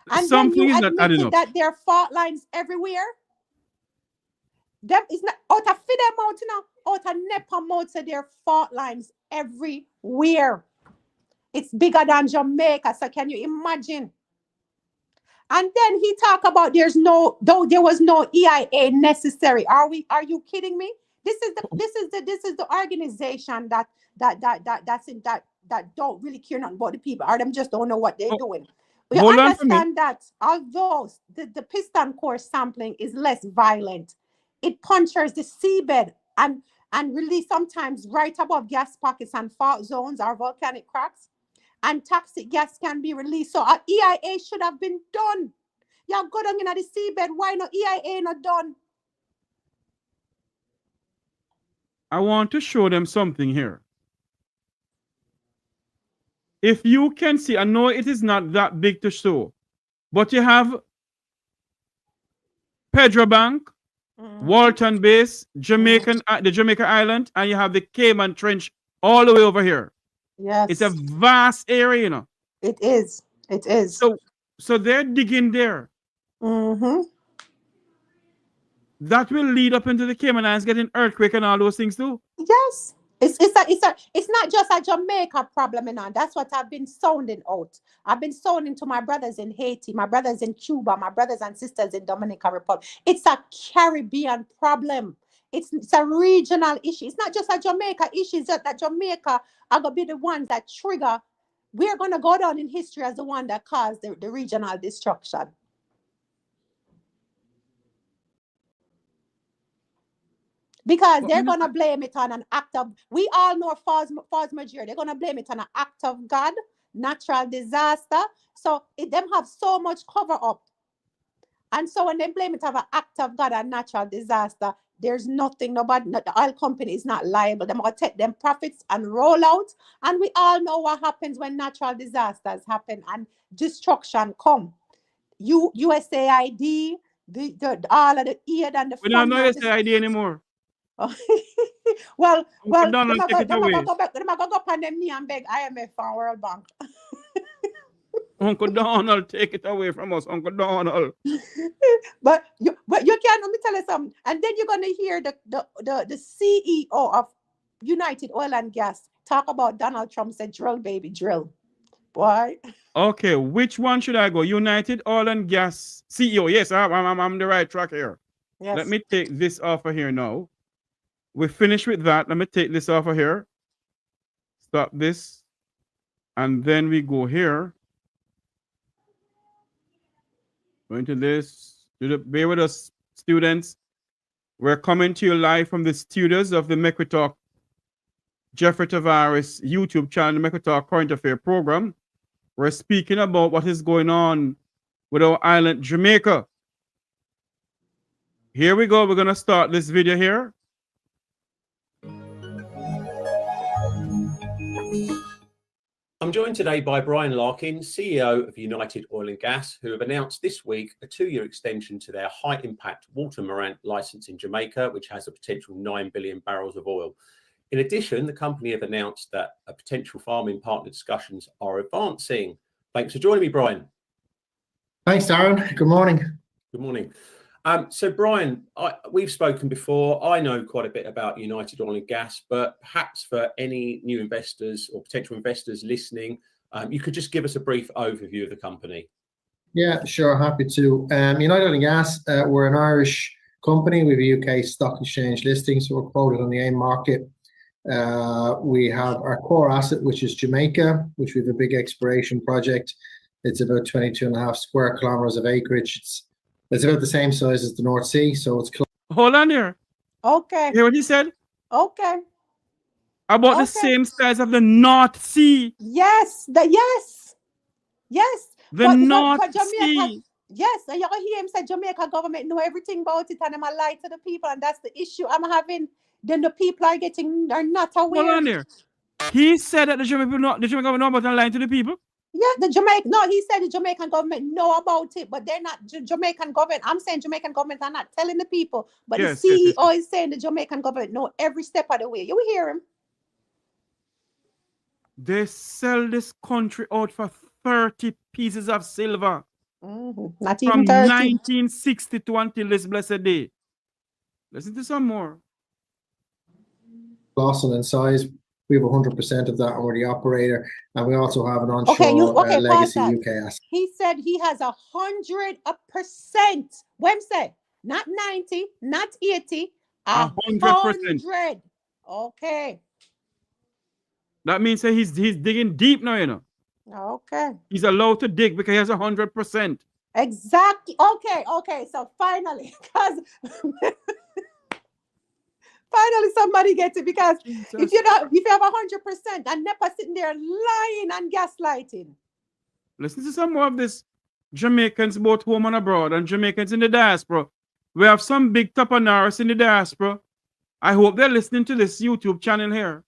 And something then you is not adding admitted up. that there are fault lines everywhere. Them is not out of FIDE mouth, you know, out of NEPA mouth, so there are fault lines everywhere. It's bigger than Jamaica. So can you imagine? And then he talk about there was no EIA necessary. Are you kidding me? This is the organization that don't really care nothing about the people, or them just don't know what they're doing. You Hold on for me. understand that although the piston core sampling is less violent, it punctures the seabed and release sometimes right above gas pockets and fault zones or volcanic cracks, and toxic gas can be released. So an EIA should have been done. You go down in the seabed. Why no EIA not done? I want to show them something here. If you can see, I know it is not that big to show, but you have Pedro Bank, Walton Base, the Jamaica Island, and you have the Cayman Trench all the way over here. Yes. It's a vast area, you know. It is. It is. So they're digging there. That will lead up into the Cayman Islands, getting earthquake and all those things too. Yes. It's not just a Jamaica problem, you know. That's what I've been sounding out. I've been sounding to my brothers in Haiti, my brothers in Cuba, my brothers and sisters in Dominican Republic. It's a Caribbean problem. It's a regional issue. It's not just a Jamaica issue. It's just that Jamaica are gonna be the ones that trigger. We're gonna go down in history as the one that caused the regional destruction. Because they're going to blame it on an act of, we all know force majeure. They're going to blame it on an act of God, natural disaster. So them have so much cover up. And so when they blame it on an act of God and natural disaster, there's nothing, the oil company is not liable. They're going to take them profits and roll out. And we all know what happens when natural disasters happen and destruction come. USAID, all of the aid and the we don't know USAID anymore. well, Donald, take it away. Them go up on them knee and beg IMF and World Bank. Uncle Donald, take it away from us, Uncle Donald. but you can't. Let me tell you something. And then you're gonna hear the CEO of United Oil and Gas talk about Donald Trump said, "Drill, baby, drill." Boy. Okay, which one should I go? United Oil and Gas CEO. Yes, I'm the right track here. Yes. Let me take this off of here now. We finished with that. Let me take this off of here. Stop this. And then we go here. Go into this. Bear with us, students. We're coming to you live from the studios of the Make We Talk Jeffrey Tavares YouTube channel, the Make We Talk Current Affair program. We're speaking about what is going on with our island, Jamaica. Here we go. We're going to start this video here. I'm joined today by Brian Larkin, CEO of United Oil and Gas, who have announced this week a 2-year extension to their high-impact Walter Morant license in Jamaica, which has a potential 9 billion barrels of oil. In addition, the company have announced that a potential farming partner discussions are advancing. Thanks for joining me, Brian. Thanks, Darren. Good morning. Good morning. So, Brian, we've spoken before. I know quite a bit about United Oil and Gas, but perhaps for any new investors or potential investors listening, you could just give us a brief overview of the company. Yeah, sure. Happy to. United Oil and Gas, we're an Irish company. We have a UK stock exchange listing, so we're quoted on the AIM market. We have our core asset, which is Jamaica, which we have a big exploration project. It's about 22.5 square kilometers of acreage. It's about the same size as the North Sea, so it's close. Hold on there. Okay. You hear what he said? Okay. About the same size of the North Sea. Yes. Yes. The North Sea. Yes, and you hear him say Jamaica government know everything about it and them a lie to the people, and that's the issue I'm having. Then the people are not aware. Hold on there. He said that the Jamaican government know about and lying to the people. Yeah, he said the Jamaican government know about it, but they're not Jamaican government. I'm saying Jamaican government are not telling the people, but Yes, the CEO yes. is saying the Jamaican government know every step of the way. You will hear him. They sell this country out for 30 pieces of silver. Not From even 30. 1962 until this blessed day. Listen to some more. Lawson and size. We have 100% of that, and we're the operator. And we also have an onshore legacy UK asset. He said he has 100%. When say not 90, not 80, 100%. Okay. That means that he's digging deep now, you know. Okay. He's allowed to dig because he has 100%. Exactly. Okay. So finally, because finally somebody gets it, because if you have 100% and NEPA sitting there lying and gaslighting. Listen to some more of this. Jamaicans both home and abroad and Jamaicans in the diaspora. We have some big tapanaras in the diaspora. I hope they're listening to this YouTube channel here.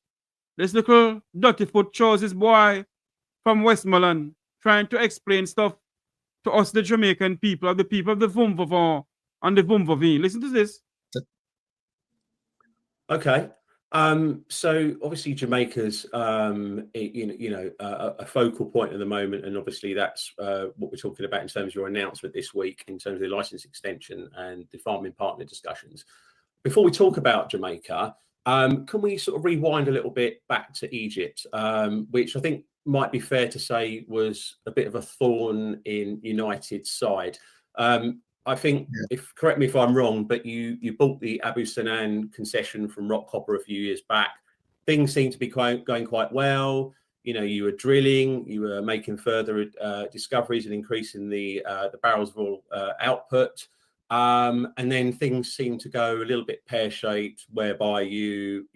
This little dirty foot choices boy from Westmoreland trying to explain stuff to us, the Jamaican people, the people of the Vumvavon and the Vumvavi. Listen to this. Okay. So obviously Jamaica's a focal point at the moment, and obviously that's what we're talking about in terms of your announcement this week in terms of the license extension and the farming partner discussions. Before we talk about Jamaica, can we sort of rewind a little bit back to Egypt, which I think might be fair to say was a bit of a thorn in United's side. I think, correct me if I'm wrong, but you bought the Abu Sanan concession from Rock Copper a few years back. Things seem to be going quite well. You know, you were drilling, you were making further discoveries and increasing the barrels of oil output. And then things seem to go a little bit pear-shaped, whereby you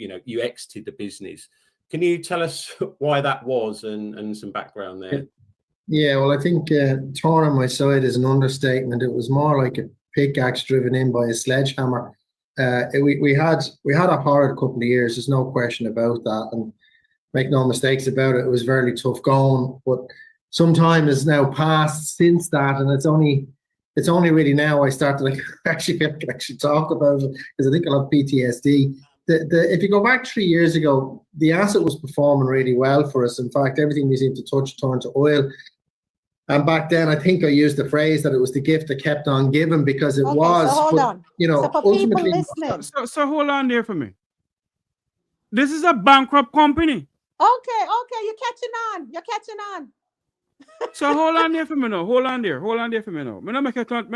exited the business. Can you tell us why that was and some background there? Yeah, well, I think torn on my side is an understatement. It was more like a pickaxe driven in by a sledgehammer. We had a horrid couple of years. There's no question about that, and make no mistakes about it. It was very tough going, but some time has now passed since that, and it's only really now I start to actually talk about it, because I think I'll have PTSD. If you go back 3 years ago, the asset was performing really well for us. In fact, everything we seemed to touch turned to oil. And back then, I think I used the phrase that it was the gift that kept on giving, because it was. So hold on. You know, so for ultimately. People listening. So hold on there for me. This is a bankrupt company. Okay, you're catching on. So hold on there for me now. Hold on there for me now. I'm not make it talk,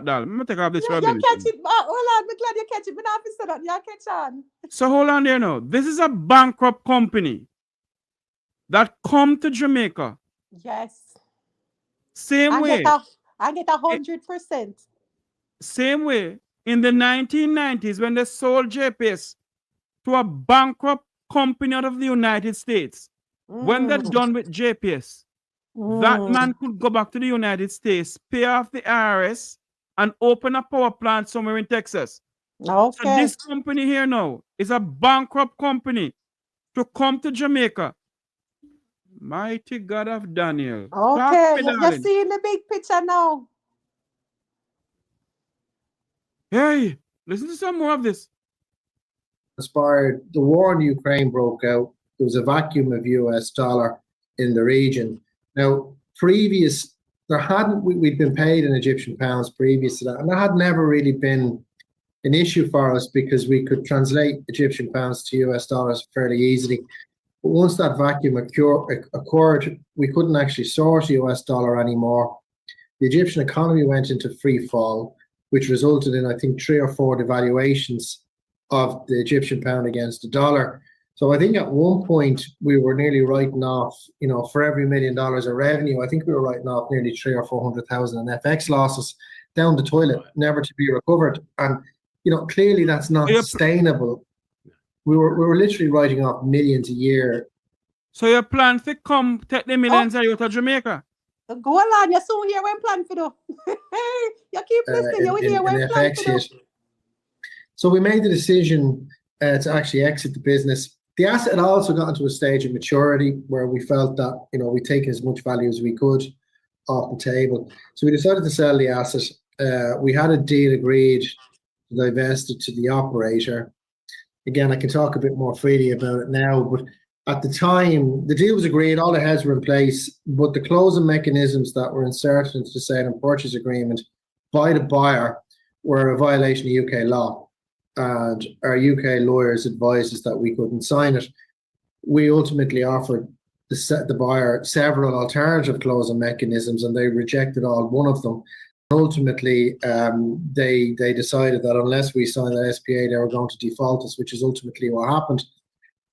Dal. I'm gonna take off this You're catching. Hold on, I'm glad you're catching. But not say that. You're catch on. So hold on there now. This is a bankrupt company that come to Jamaica. Yes. Same way. I get 100%. Same way in the 1990s when they sold JPS to a bankrupt company out of the United States. When they're done with JPS, that man could go back to the United States, pay off the IRS, and open a power plant somewhere in Texas. So Okay. this company here now is a bankrupt company to come to Jamaica. Mighty God of Daniel. Talk Okay. to me, You're darling. seeing the big picture now. Hey, listen to some more of this. Inspired, the war in Ukraine broke out. There was a vacuum of US dollar in the region. Now, we'd been paid in Egyptian pounds previous to that, and that had never really been an issue for us because we could translate Egyptian pounds to US dollars fairly easily. But once that vacuum occurred, we couldn't actually source US dollar anymore. The Egyptian economy went into free fall, which resulted in, I think, 3 or 4 devaluations of the Egyptian pound against the dollar. So I think at one point we were nearly writing off, for every $1 million of revenue, I think we were writing off nearly 300,000 or 400,000 in FX losses down the toilet, never to be recovered. And clearly that's not sustainable. We were literally writing off millions a year. So your plan to come take the millions out of Jamaica? Go on, you soon hear when plan for do. You keep listening, you will hear when plan for do. So we made the decision to actually exit the business. The asset had also got into a stage of maturity where we felt that we'd taken as much value as we could off the table. So we decided to sell the asset. We had a deal agreed to divest it to the operator. Again, I can talk a bit more freely about it now, but at the time, the deal was agreed, all the heads were in place, but the closing mechanisms that were inserted into the sale and purchase agreement by the buyer were a violation of UK law. And our UK lawyers advised us that we couldn't sign it. We ultimately offered the buyer several alternative closing mechanisms, and they rejected one of them. Ultimately, they decided that unless we signed that SPA, they were going to default us, which is ultimately what happened.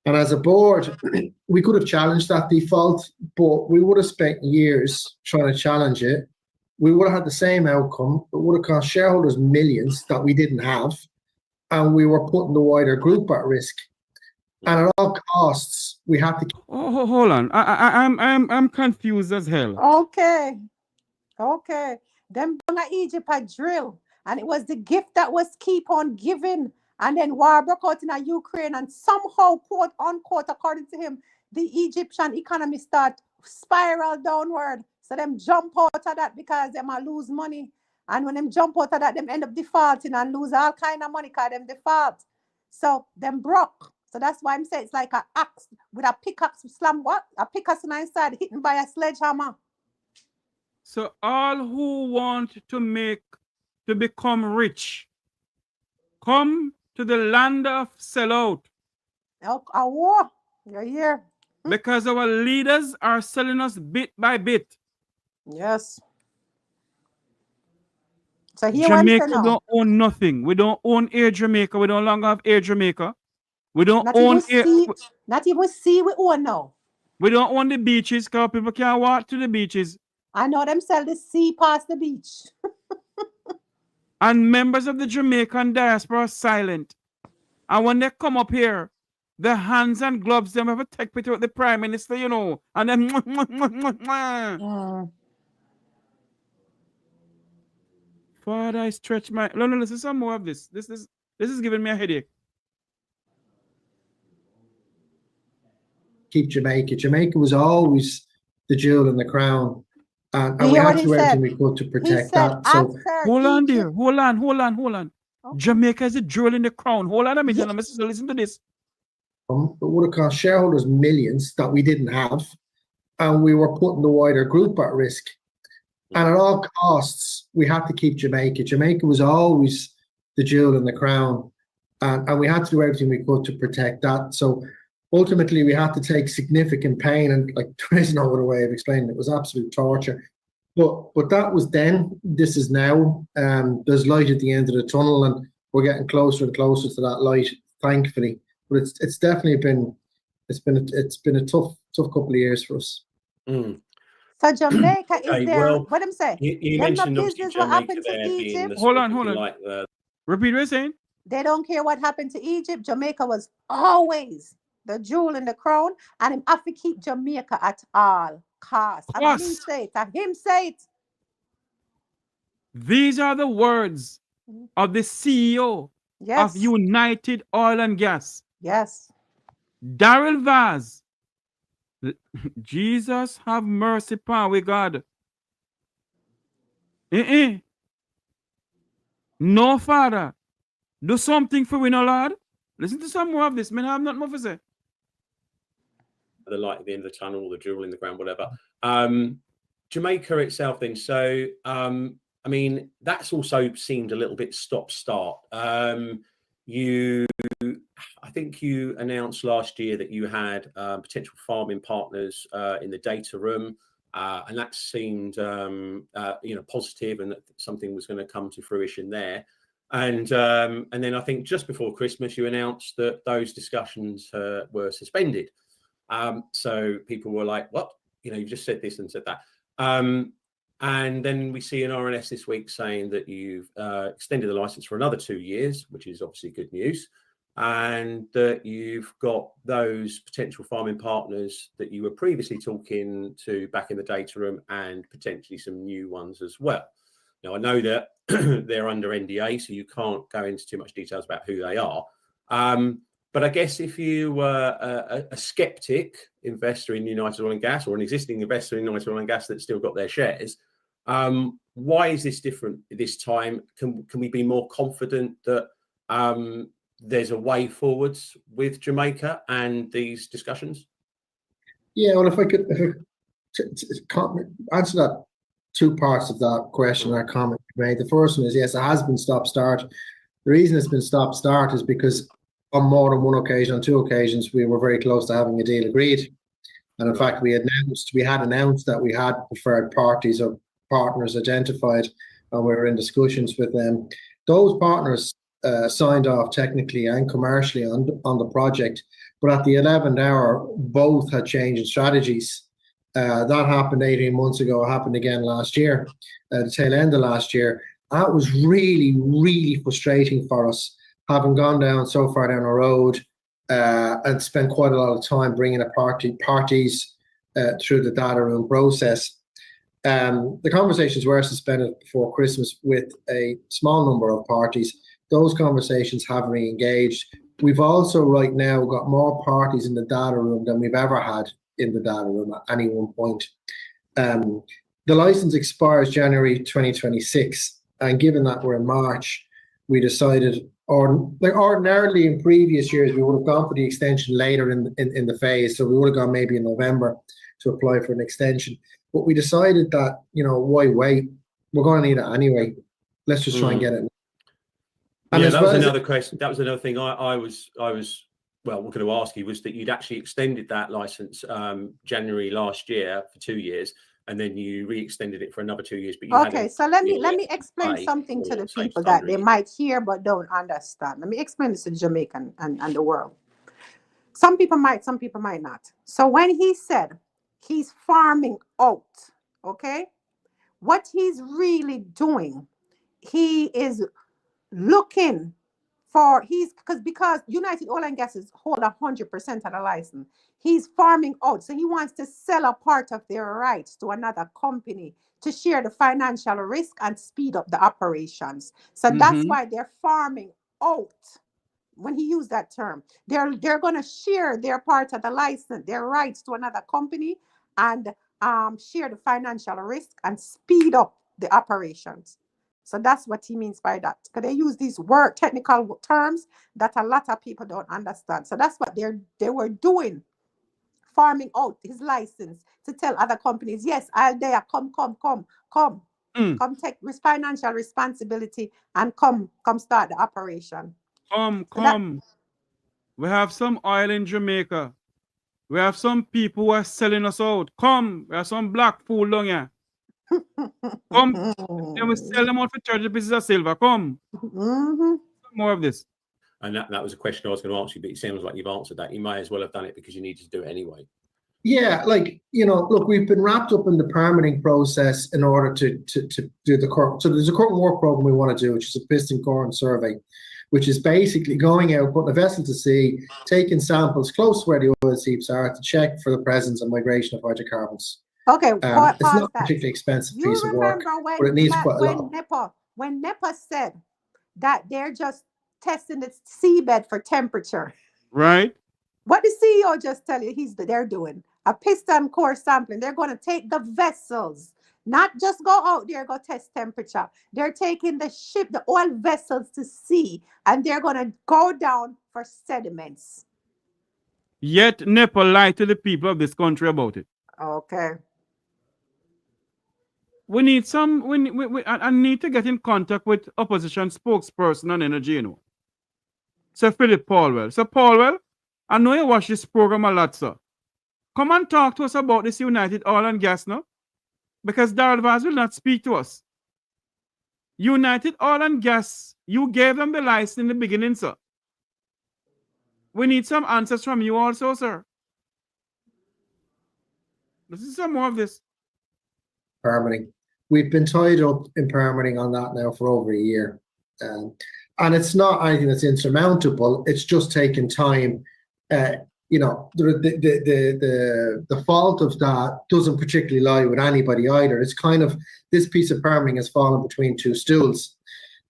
And as a board, we could have challenged that default, but we would have spent years trying to challenge it. We would have had the same outcome. It would have cost shareholders millions that we didn't have, and we were putting the wider group at risk. And at all costs, we had to. Oh, hold on. I'm confused as hell. Okay. Them bang at Egypt a drill, and it was the gift that was keep on giving. And then war broke out in Ukraine, and somehow, quote unquote, according to him, the Egyptian economy start spiral downward. So them jump out of that because them a lose money. And when them jump out of that, them end up defaulting and lose all kind of money because them default. So them broke. So that's why I'm saying it's like an axe with a pickaxe slam. What? A pickaxe on the inside hitting by a sledgehammer. So all who want to become rich, come to the land of sellout. A war. You're here. Because our leaders are selling us bit by bit. Yes. So here Jamaica don't own nothing. We don't own Air Jamaica. We no longer have Air Jamaica. We don't own not even sea we own now. We don't own the beaches because people can't walk to the beaches. I know them sell the sea past the beach. And members of the Jamaican diaspora are silent. And when they come up here, the hands and gloves, them have a take picture with the Prime Minister, and then Father, I stretch my. No, listen, some more of this. This is giving me a headache. Keep Jamaica. Jamaica was always the jewel in the crown. And we had to do everything we could to protect that. So hold on there. Hold on. Okay. Jamaica is a jewel in the crown. Hold on a minute. Listen to this. It would have cost shareholders millions that we didn't have, and we were putting the wider group at risk. And at all costs, we had to keep Jamaica. Jamaica was always the jewel in the crown, and we had to do everything we could to protect that. So ultimately, we had to take significant pain, and there is no other way of explaining it. It was absolute torture. But that was then. This is now. There's light at the end of the tunnel, and we're getting closer and closer to that light, thankfully. But it's definitely been a tough couple of years for us. So Jamaica is there. Well, what I'm saying? You mentioned obviously Jamaica there being hold on. like Repeat what you're saying. They don't care what happened to Egypt. Jamaica was always the jewel in the crown, and him have to keep Jamaica at all costs. And him Costs. say it. And him say it. These are the words of the CEO Yes. of United Oil and Gas, Yes. Daryl Vaz. Jesus have mercy upon we, God. No, Father. Do something for we, no, Lord. Listen to some more of this. Man, I have nothing more to say. The light at the end of the tunnel, the jewel in the ground, whatever. Jamaica itself then. So, I mean, that's also seemed a little bit stop-start. I think you announced last year that you had potential farming partners in the data room, and that seemed, positive, and that something was going to come to fruition there. And then I think just before Christmas, you announced that those discussions were suspended. So people were like, "What? You've just said this and said that." And then we see an RNS this week saying that you've extended the license for another 2 years, which is obviously good news, and that you've got those potential farming partners that you were previously talking to back in the data room, and potentially some new ones as well. Now, I know that they're under NDA, so you can't go into too much details about who they are. But I guess if you were a skeptic investor in United Oil and Gas, or an existing investor in United Oil and Gas that's still got their shares, why is this different this time? Can we be more confident that there's a way forwards with Jamaica and these discussions? Yeah, well, if I could answer that, two parts of that question or comment you made. The first one is, yes, it has been stop-start. The reason it's been stop-start is because on more than one occasion, on 2 occasions, we were very close to having a deal agreed. And in fact, we had announced that we had preferred parties or partners identified, and we were in discussions with them. Those partners signed off technically and commercially on the project, but at the 11th hour, both had changed in strategies. That happened 18 months ago. It happened again last year, the tail end of last year. That was really, really frustrating for us, having gone down so far down the road and spent quite a lot of time bringing parties through the data room process. The conversations were suspended before Christmas with a small number of parties. Those conversations have re-engaged. We've also right now got more parties in the data room than we've ever had in the data room at any one point. The license expires January 2026, and given that we're in March, we decided, or like ordinarily in previous years, we would have gone for the extension later in the phase. So we would have gone maybe in November to apply for an extension. But we decided that, why wait? We're going to need it anyway. Let's just try and get it. And yeah, that was another question. That was another thing I was going to ask you, was that you'd actually extended that license January last year for 2 years, and then you re-extended it for another 2 years. But you okay, so let me explain something to the people that they might hear but don't understand. Let me explain this to Jamaican and the world. Some people might not. So when he said he's farming out, okay, what he's really doing, he is looking for, because United Oil and Gas hold 100% of the license. He's farming out, so he wants to sell a part of their rights to another company to share the financial risk and speed up the operations. So that's why they're farming out. When he used that term, they're going to share their part of the license, their rights to another company, and share the financial risk and speed up the operations. So that's what he means by that. Because they use these technical terms that a lot of people don't understand. So that's what they were doing, farming out his license to tell other companies, yes, I'll there, come take financial responsibility and come start the operation. Come. We have some oil in Jamaica. We have some people who are selling us out. Come, we have some black fool down here. Come, and we sell them out for 30 pieces of silver. Come. More of this. And that was a question I was going to ask you, but it sounds like you've answered that. You may as well have done it because you needed to do it anyway. Yeah, like, look, we've been wrapped up in the permitting process in order to do the current. So there's a current work program we want to do, which is a piston core survey, which is basically going out, putting a vessel to sea, taking samples close to where the oil seeps are to check for the presence and migration of hydrocarbons. Okay, It's pause not a that. particularly expensive You piece of work, remember but it needs quite a lot. when NEPA said that they're just testing the seabed for temperature. Right. What the CEO just tell you they're doing? A piston core sampling. They're going to take the vessels, not just go out there, go test temperature. They're taking the oil vessels to sea, and they're going to go down for sediments. Yet NEPA lied to the people of this country about it. Okay. We need I need to get in contact with opposition spokesperson on energy, Sir Philip Paulwell. Sir Paulwell, I know you watch this program a lot, sir. Come and talk to us about this United Oil and Gas now, because Darrell Vaz will not speak to us. United Oil and Gas, you gave them the license in the beginning, sir. We need some answers from you also, sir. This is some more of this. Permitting. We've been tied up in permitting on that now for over a year. And it's not anything that's insurmountable. It's just taking time. The fault of that doesn't particularly lie with anybody either. It's kind of, this piece of permitting has fallen between two stools.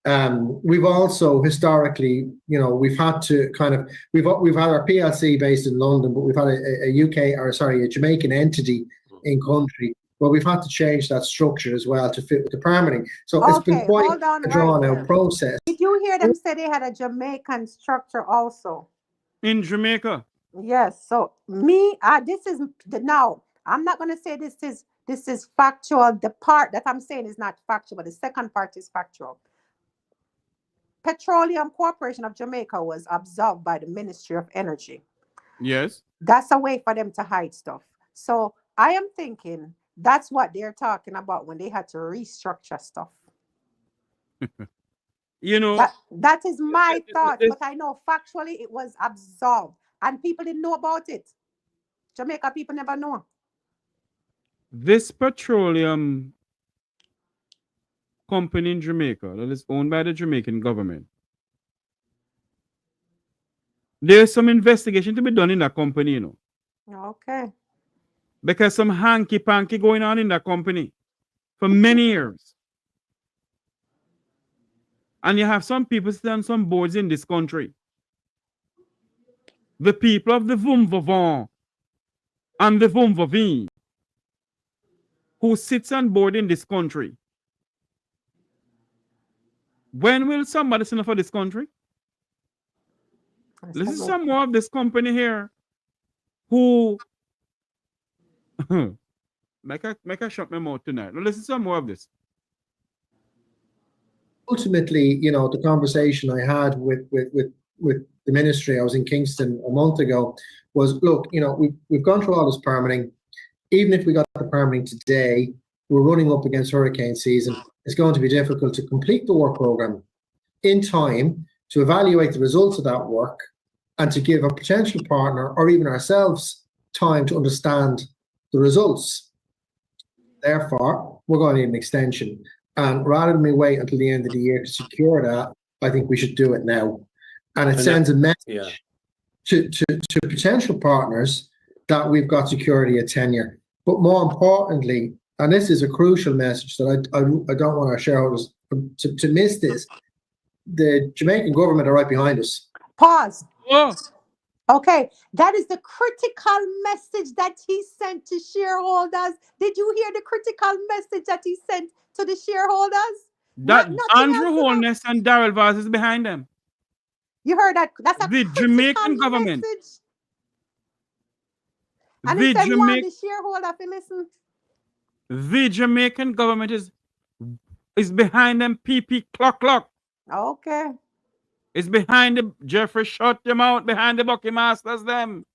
We've also historically, we've had to we've had our PLC based in London, but we've had a Jamaican entity in country. Well, we've had to change that structure as well to fit with the permitting. So it's been quite a drawn-out process. Did you hear them say they had a Jamaican structure also? In Jamaica? Yes. So this is now. I'm not going to say this is factual. The part that I'm saying is not factual, but the second part is factual. Petroleum Corporation of Jamaica was absolved by the Ministry of Energy. Yes. That's a way for them to hide stuff. So I am thinking that's what they're talking about when they had to restructure stuff. That is my thought, but I know factually it was absolved and people didn't know about it. Jamaica people never know. This petroleum company in Jamaica that is owned by the Jamaican government, there's some investigation to be done in that company, Okay. Because some hanky-panky going on in that company for many years. And you have some people sitting on some boards in this country. The people of the Vumvavon and the Vumvaveen who sits on board in this country. When will somebody stand up for this country? Listen to some more of this company here who make a shut my mouth tonight. Now listen to some more of this. Ultimately, the conversation I had with the ministry, I was in Kingston a month ago, was, look, we've gone through all this permitting. Even if we got the permitting today, we're running up against hurricane season. It's going to be difficult to complete the work program in time to evaluate the results of that work and to give a potential partner or even ourselves time to understand the results. Therefore, we're going to need an extension. And rather than me wait until the end of the year to secure that, I think we should do it now. And it sends a message to potential partners that we've got security of tenure. But more importantly, and this is a crucial message that I don't want our shareholders to miss this, the Jamaican government are right behind us. Pause. Oh. Okay, that is the critical message that he sent to shareholders. Did you hear the critical message that he sent to the shareholders? That Andrew Holness and Darrell Vaz is behind them. You heard that? That's the Jamaican government. Message. And the shareholder to listen. The Jamaican government is behind them. PP clock. Okay. It's behind the Jeffrey shut them out behind the Bucky Masters them.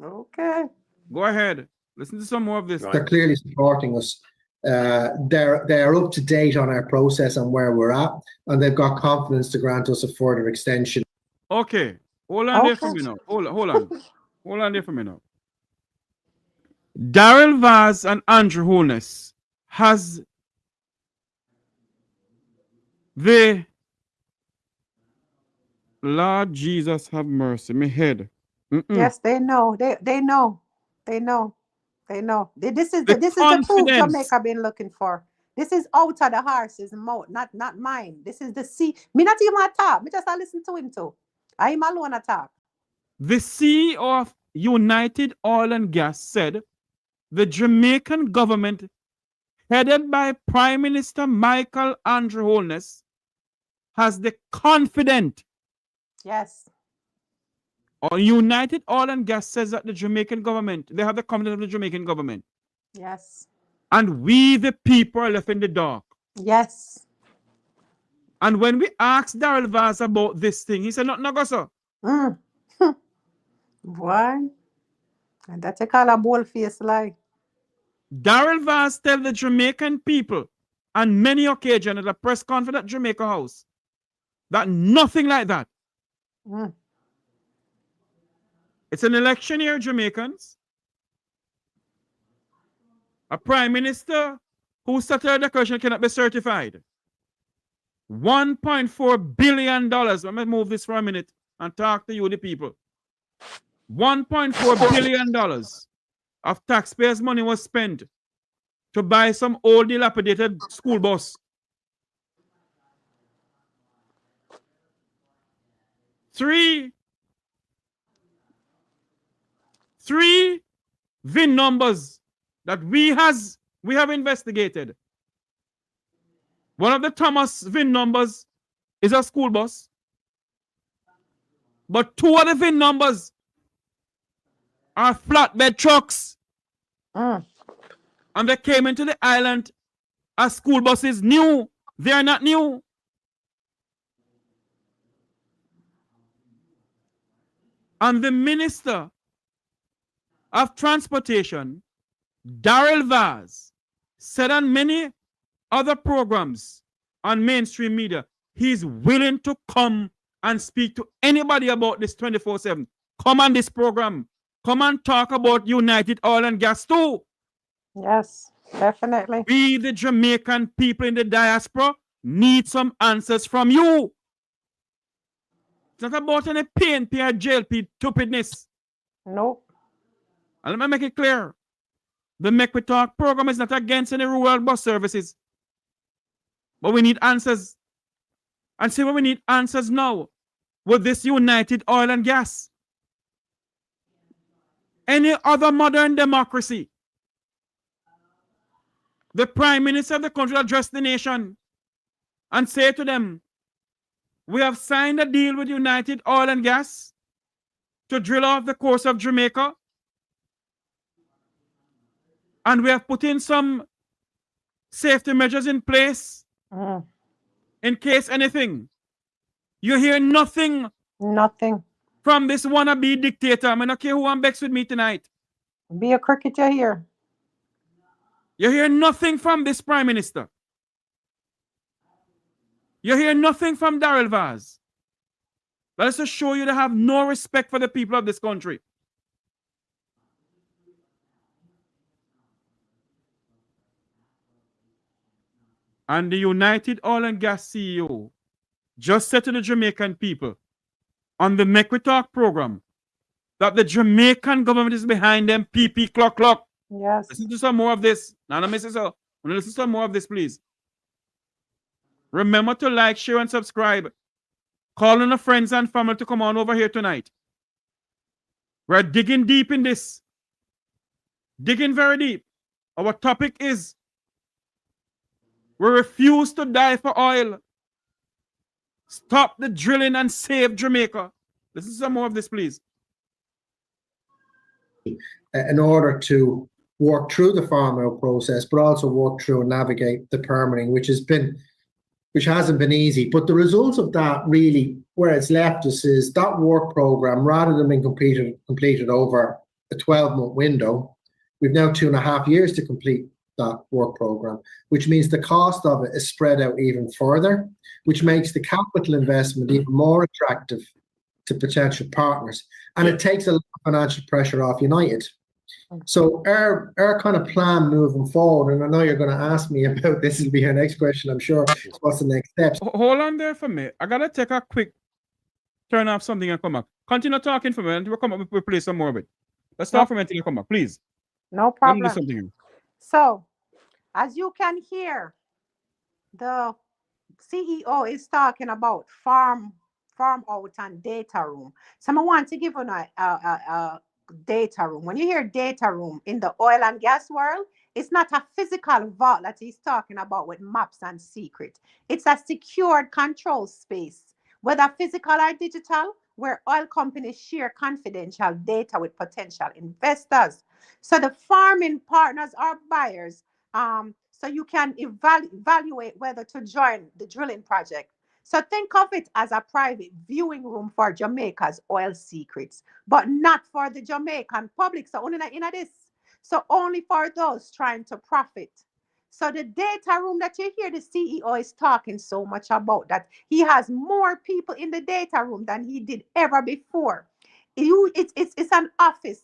Okay. Go ahead. Listen to some more of this. They're clearly supporting us. They're up to date on our process and where we're at, and they've got confidence to grant us a further extension. Okay. Hold on there for me now. Hold on. Hold on there for me now. Daryl Vaz and Andrew Holness has the Lord Jesus have mercy, my head. Yes, they know. They know. They know. They know. This is The the proof confidence. Jamaica been looking for. This is out of the horse's mouth, not mine. This is the sea. Me not even a talk. Me just a listen to him too. I am alone a talk. The CEO of United Oil and Gas said the Jamaican government, headed by Prime Minister Michael Andrew Holness, has the confidence. Yes. Or United Oil and Gas says that the Jamaican government, they have the confidence of the Jamaican government. Yes. And we, the people, are left in the dark. Yes. And when we asked Daryl Vaz about this thing, he said, no, go, sir. Mm. Boy. And that you call a bold face lie. Daryl Vaz tell the Jamaican people on many occasions at a press conference at Jamaica House that nothing like that. Mm. It's an election year, Jamaicans. A prime minister who started the question cannot be certified. $1.4 billion. Let me move this for a minute and talk to you, the people. $1.4 billion of taxpayers' money was spent to buy some old dilapidated school bus. Three VIN numbers that we have investigated. One of the Thomas VIN numbers is a school bus. But two of the VIN numbers are flatbed trucks. Mm. And they came into the island as school buses new. They are not new. And the Minister of Transportation, Daryl Vaz, said on many other programs on mainstream media, he's willing to come and speak to anybody about this 24/7. Come on this program. Come and talk about United Oil and Gas too. Yes, definitely. We, the Jamaican people in the diaspora, need some answers from you. It's not about any PNP or JLP stupidness. Nope. And let me make it clear. The Make We Talk program is not against any rural bus services. But we need answers. And see, when we need answers now with this United Oil and Gas. Any other modern democracy, the Prime Minister of the country address the nation and say to them, we have signed a deal with United Oil and Gas to drill off the coast of Jamaica. And we have put in some safety measures in place in case anything. You hear nothing. Nothing. From this wannabe dictator. I don't care who I'm vexed with me tonight. Be a cricketer here. You hear nothing from this Prime Minister. You hear nothing from Daryl Vaz. That is to show you they have no respect for the people of this country. And the United Oil and Gas CEO just said to the Jamaican people on the Make We Talk program that the Jamaican government is behind them. PP clock. Yes. Listen to some more of this. Now, listen to some more of this, please. Remember to like, share, and subscribe. Call on the friends and family to come on over here tonight. We're digging deep in this. Digging very deep. Our topic is we refuse to die for oil. Stop the drilling and save Jamaica. Listen to some more of this, please. In order to work through the farm out process, but also work through and navigate the permitting, which hasn't been easy. But the results of that really, where it's left us is that work program, rather than being completed over a 12-month window, we've now 2.5 years to complete that work program, which means the cost of it is spread out even further, which makes the capital investment even more attractive to potential partners. And it takes a lot of financial pressure off United. So our kind of plan moving forward, and I know you're going to ask me about this, will be your next question, I'm sure. What's the next steps? Hold on there for me. I gotta take a quick turn off something and come back. Continue talking for me and we'll come up, we'll play some more of it. Let's talk for a minute until you come back, please. No Let me do problem. something. So, as you can hear, the CEO is talking about farm out and data room. So I want to give you a data room. When you hear data room in the oil and gas world, it's not a physical vault that he's talking about with maps and secret. It's a secured control space, whether physical or digital, where oil companies share confidential data with potential investors. So the farming partners are buyers. So you can evaluate whether to join the drilling project. So think of it as a private viewing room for Jamaica's oil secrets, but not for the Jamaican public. So only in this. So only for those trying to profit. So the data room that you hear the CEO is talking so much about, that he has more people in the data room than he did ever before. It's an office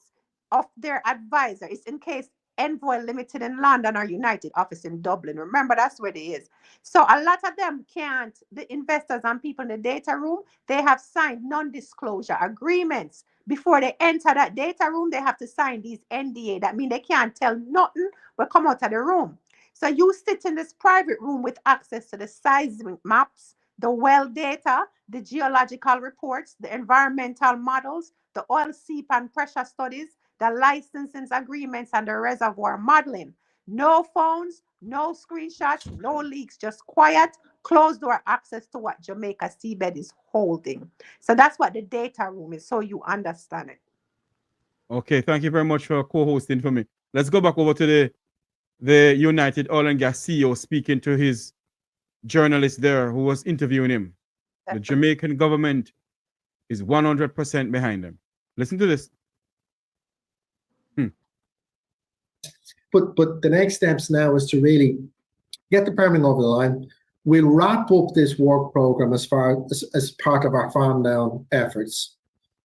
of their advisor. It's in case Envoy Limited in London or United office in Dublin. Remember, that's where it is. So a lot of them can't, the investors and people in the data room, they have signed non-disclosure agreements. Before they enter that data room, they have to sign these NDA. That means they can't tell nothing but come out of the room. So you sit in this private room with access to the seismic maps, the well data, the geological reports, the environmental models, the oil seep and pressure studies, the licensing agreements, and the reservoir modeling. No phones, no screenshots, no leaks, just quiet, closed door access to what Jamaica seabed is holding. So that's what the data room is, so you understand it. Okay, thank you very much for co-hosting for me. Let's go back over to the United Oil and Gas CEO speaking to his journalist there who was interviewing him. The Jamaican government is 100% behind them. Listen to this. But the next steps now is to really get the permitting over the line. We'll wrap up this work program as part of our farm down efforts.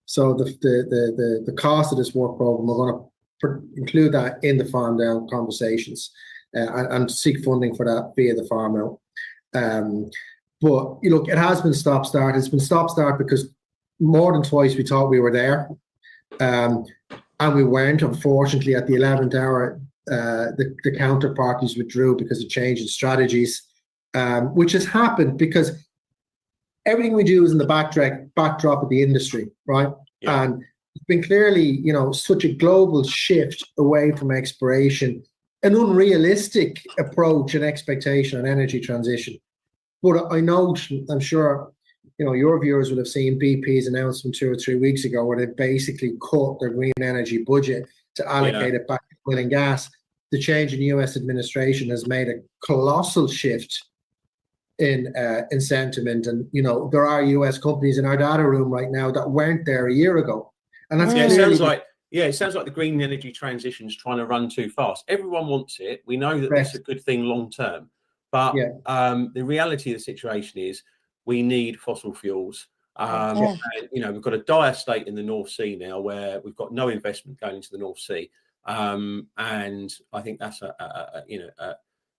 So the cost of this work program, we're going to include that in the farm down conversations and seek funding for that via the farm out. But you look, it has been stop-start. It's been stop-start because more than twice we thought we were there, and we weren't. Unfortunately, at the 11th hour, the counterparties withdrew because of change in strategies, which has happened because everything we do is in the backdrop of the industry, right? Yeah. And it's been clearly, such a global shift away from exploration, an unrealistic approach and expectation on energy transition. But I know, I'm sure, your viewers would have seen BP's announcement 2 or 3 weeks ago where they basically cut their green energy budget to allocate it back to oil and gas. The change in US administration has made a colossal shift in sentiment, and there are US companies in our data room right now that weren't there a year ago, and that's it sounds like the green energy transition is trying to run too fast. Everyone wants it. We know that that's a good thing long term, but the reality of the situation is we need fossil fuels. And, we've got a dire state in the North Sea now where we've got no investment going into the North Sea, and I think that's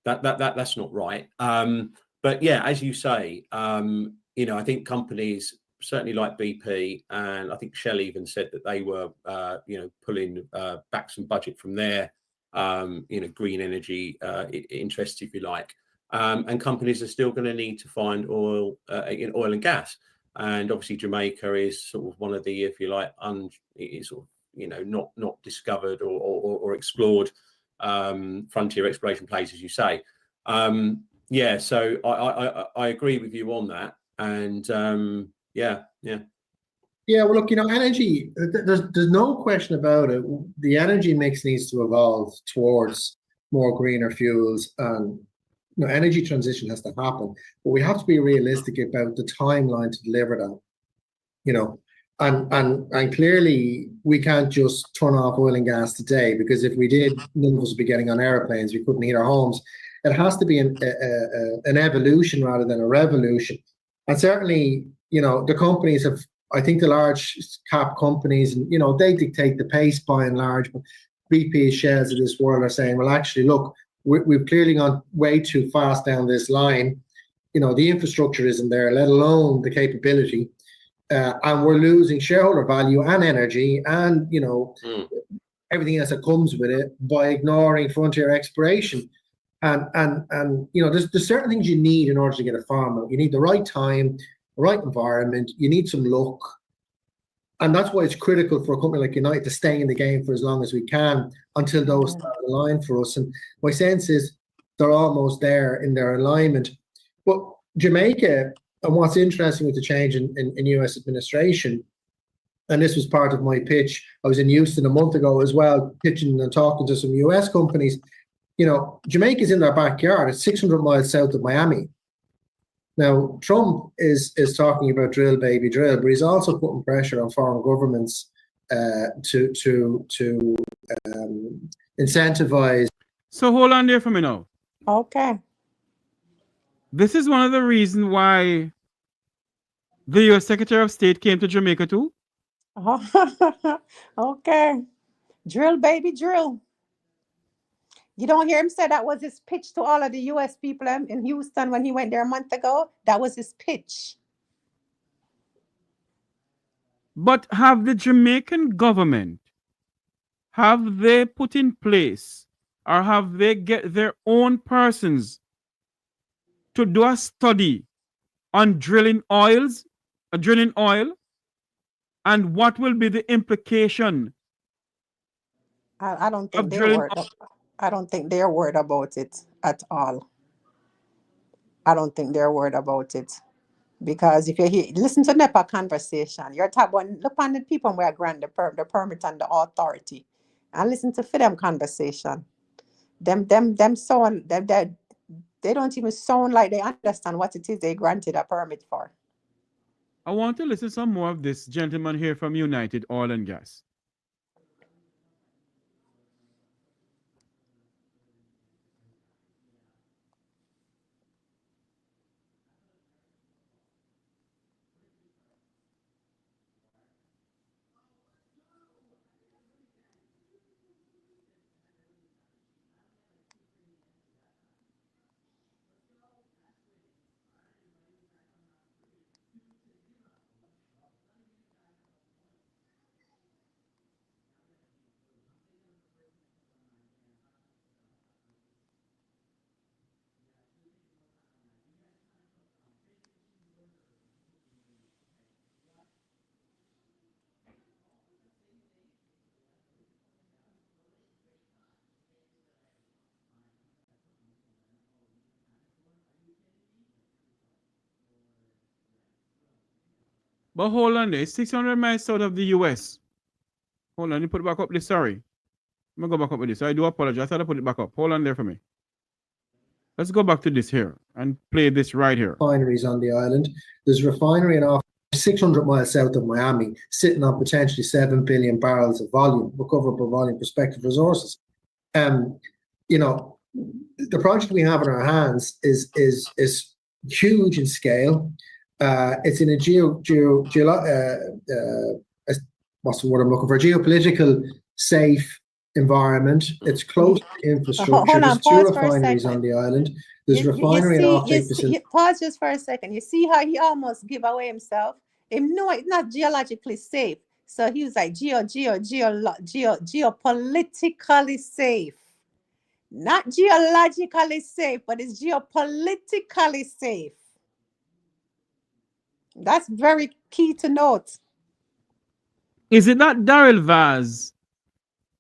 that's not right. But yeah, as you say, I think companies certainly like BP, and I think Shell even said that they were, pulling back some budget from their, green energy interests, if you like. And companies are still going to need to find oil and gas. And obviously Jamaica is sort of one of the, if you like, not discovered or explored frontier exploration places, as you say. So I agree with you on that, and well, look, energy. There's no question about it. The energy mix needs to evolve towards more greener fuels, and energy transition has to happen. But we have to be realistic about the timeline to deliver that. And clearly we can't just turn off oil and gas today, because if we did, none of us would be getting on airplanes. We couldn't heat our homes. It has to be an evolution rather than a revolution. And certainly, the companies have, I think the large cap companies, they dictate the pace by and large. But BP Shells of this world are saying, well, actually, look, we've clearly gone way too fast down this line. You know, the infrastructure isn't there, let alone the capability. And we're losing shareholder value and energy and, you know, everything else that comes with it by ignoring frontier exploration. And you know, there's certain things you need in order to get a farm out. You need the right time, the right environment, you need some luck. And that's why it's critical for a company like United to stay in the game for as long as we can until those start to align for us. And my sense is they're almost there in their alignment. But Jamaica, and what's interesting with the change in US administration, and this was part of my pitch, I was in Houston a month ago as well, pitching and talking to some US companies. You know, Jamaica's in their backyard. It's 600 miles south of Miami. Now, Trump is talking about drill, baby, drill, but he's also putting pressure on foreign governments to incentivize. So hold on there for me now. Okay. This is one of the reasons why the U.S. Secretary of State came to Jamaica too. Okay. Drill, baby, drill. You don't hear him say that was his pitch to all of the U.S. people in Houston when he went there a month ago? That was his pitch. But have the Jamaican government, have they put in place or have they get their own persons to do a study on drilling oil, and what will be the implication? I don't think they're worried. I don't think they're worried about it at all. I don't think they're worried about it. Because if you listen to NEPA conversation, you're talking about, look on the people where grant the permit and the authority. And listen to for them conversation. Them sound, they don't even sound like they understand what it is they granted a permit for. I want to listen to some more of this gentleman here from United Oil and Gas. But hold on there, it's 600 miles south of the US. Hold on, let me put it back up this, sorry. Let me go back up with this. I do apologize, I thought I put it back up. Hold on there for me. Let's go back to this here and play this right here. Refineries on the island. There's a refinery in off 600 miles south of Miami, sitting on potentially 7 billion barrels of volume, recoverable volume, prospective resources. You know, the project we have in our hands is huge in scale. It's in a what's the word I'm looking for? Geopolitical safe environment. It's close to infrastructure. There's 2 refineries on the island. There's refinery and offtake facility. Pause just for a second. You see how he almost give away himself? No, it's not geologically safe. So he was like geopolitically safe. Not geologically safe, but it's geopolitically safe. That's very key to note. Is it not Daryl Vaz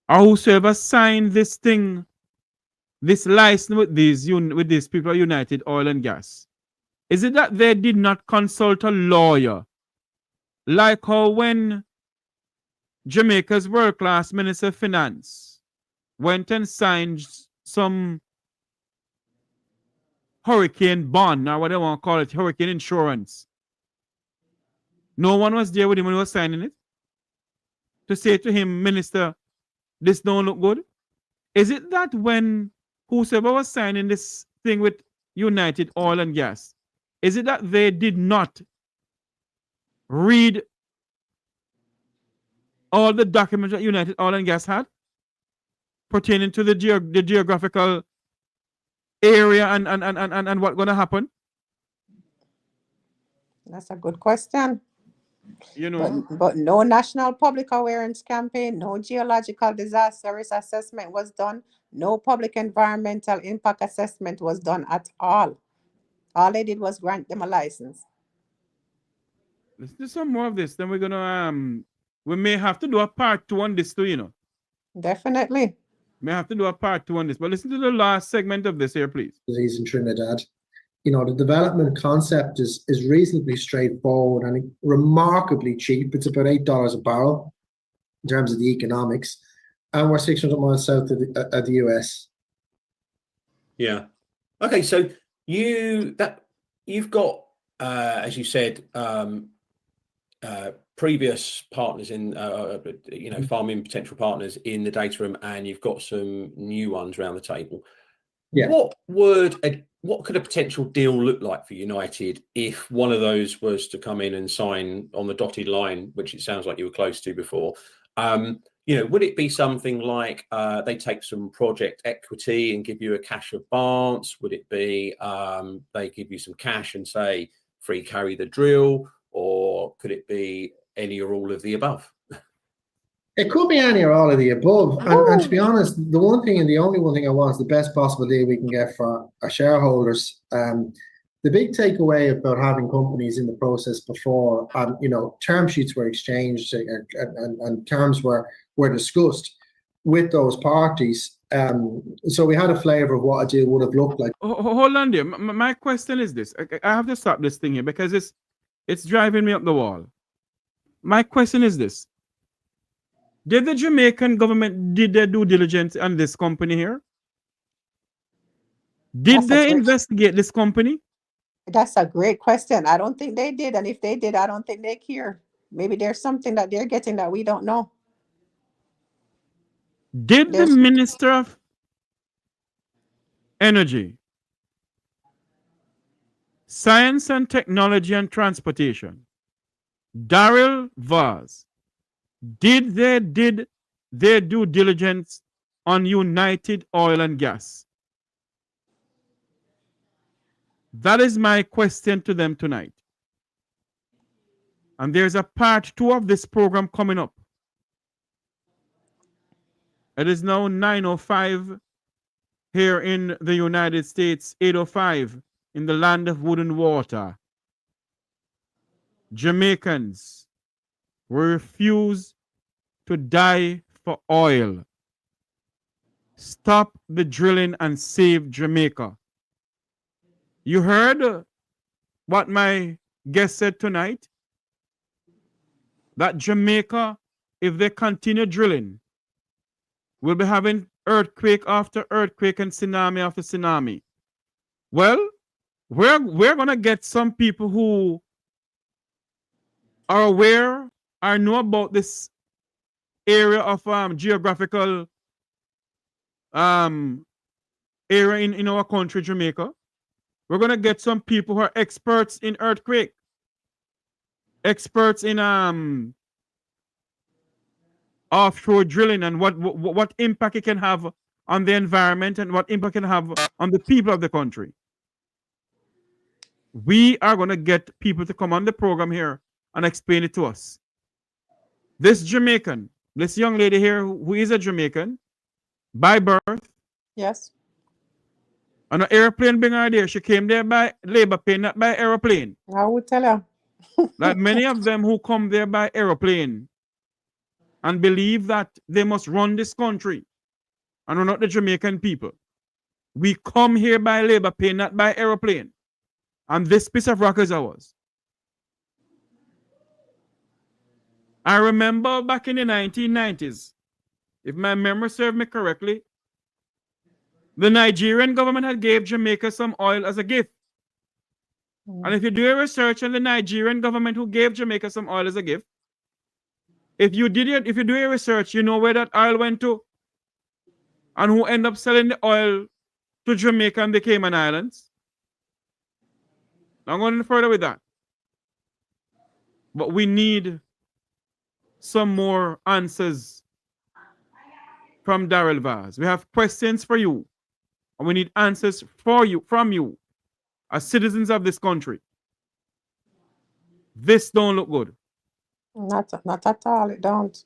or whosoever signed this thing, this license with these people at United Oil and Gas? Is it that they did not consult a lawyer? Like how when Jamaica's world-class Minister of Finance went and signed some hurricane bond, or what they want to call it, hurricane insurance. No one was there with him when he was signing it to say to him, Minister, this don't look good? Is it that when whosoever was signing this thing with United Oil and Gas, is it that they did not read all the documents that United Oil and Gas had? pertaining to the geographical area and what's going to happen? That's a good question. You know, But no national public awareness campaign, no geological disaster risk assessment was done, no public environmental impact assessment was done at all. All they did was grant them a license. let's do some more of this. Then we're gonna we may have to do a part 2 on this too, you know. Definitely. May have to do a part 2 on this. But listen to the last segment of this here, please. Disease in Trinidad. You know, the development concept is reasonably straightforward and remarkably cheap. It's about $8 a barrel in terms of the economics, and we're 600 miles south of the US. Yeah. Okay, so you've got, as you said, previous partners in, farming potential partners in the data room, and you've got some new ones around the table. Yeah. What could a potential deal look like for United if one of those was to come in and sign on the dotted line, which it sounds like you were close to before? Would it be something like they take some project equity and give you a cash advance? Would it be they give you some cash and say free carry the drill? Or could it be any or all of the above? It could be any or all of the above. And to be honest, the one thing and the only one thing I want is the best possible deal we can get for our shareholders. The big takeaway about having companies in the process before, term sheets were exchanged and terms were discussed with those parties. So we had a flavor of what a deal would have looked like. Hold on there. My question is this. I have to stop this thing here because it's driving me up the wall. My question is this. Did the Jamaican government did their due diligence on this company here? Did they investigate this company? That's a great question. I don't think they did. And if they did, I don't think they care. Maybe there's something that they're getting that we don't know. Did the Minister of Energy, Science and Technology and Transportation, Daryl Vaz, did their due diligence on United Oil and Gas? That is my question to them tonight. And there's a part 2 of this program coming up. It is now 9:05 here in the United States, 8:05 in the land of wood and water. Jamaicans refuse to die for oil. Stop the drilling and save Jamaica. You heard what my guest said tonight? That Jamaica, if they continue drilling, will be having earthquake after earthquake and tsunami after tsunami. Well, we're going to get some people who are aware or know about this area of geographical area in our country, Jamaica. We're going to get some people who are experts in earthquake, experts in offshore drilling and what impact it can have on the environment and what impact it can have on the people of the country. We are going to get people to come on the program here and explain it to us. This Jamaican, this young lady here who is a Jamaican by birth. Yes. On an airplane being her there. She came there by labor pain, not by aeroplane. I would tell her. Like many of them who come there by aeroplane and believe that they must run this country and are not the Jamaican people. We come here by labor pain, not by aeroplane. And this piece of rock is ours. I remember back in the 1990s, if my memory serves me correctly, the Nigerian government had gave Jamaica some oil as a gift. And if you do a research on the Nigerian government who gave Jamaica some oil as a gift, if you do a research, you know where that oil went to and who ended up selling the oil to Jamaica and the Cayman Islands. I'm going further with that. But we need some more answers from Darrell Vaz. We have questions for you. And we need answers for you, from you, as citizens of this country. This don't look good. Not at all. It don't.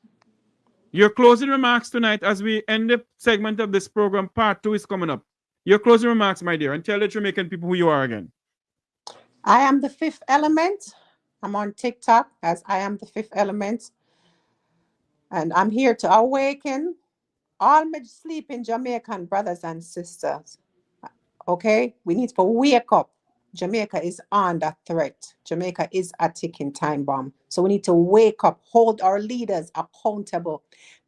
Your closing remarks tonight as we end the segment of this program, part 2 is coming up. Your closing remarks, my dear, and tell the Jamaican people who you are again. I am the Fifth Element. I'm on TikTok as I am the Fifth Element. And I'm here to awaken all my sleeping Jamaican brothers and sisters. Okay? We need to wake up. Jamaica is under threat. Jamaica is a ticking time bomb. So we need to wake up, hold our leaders accountable,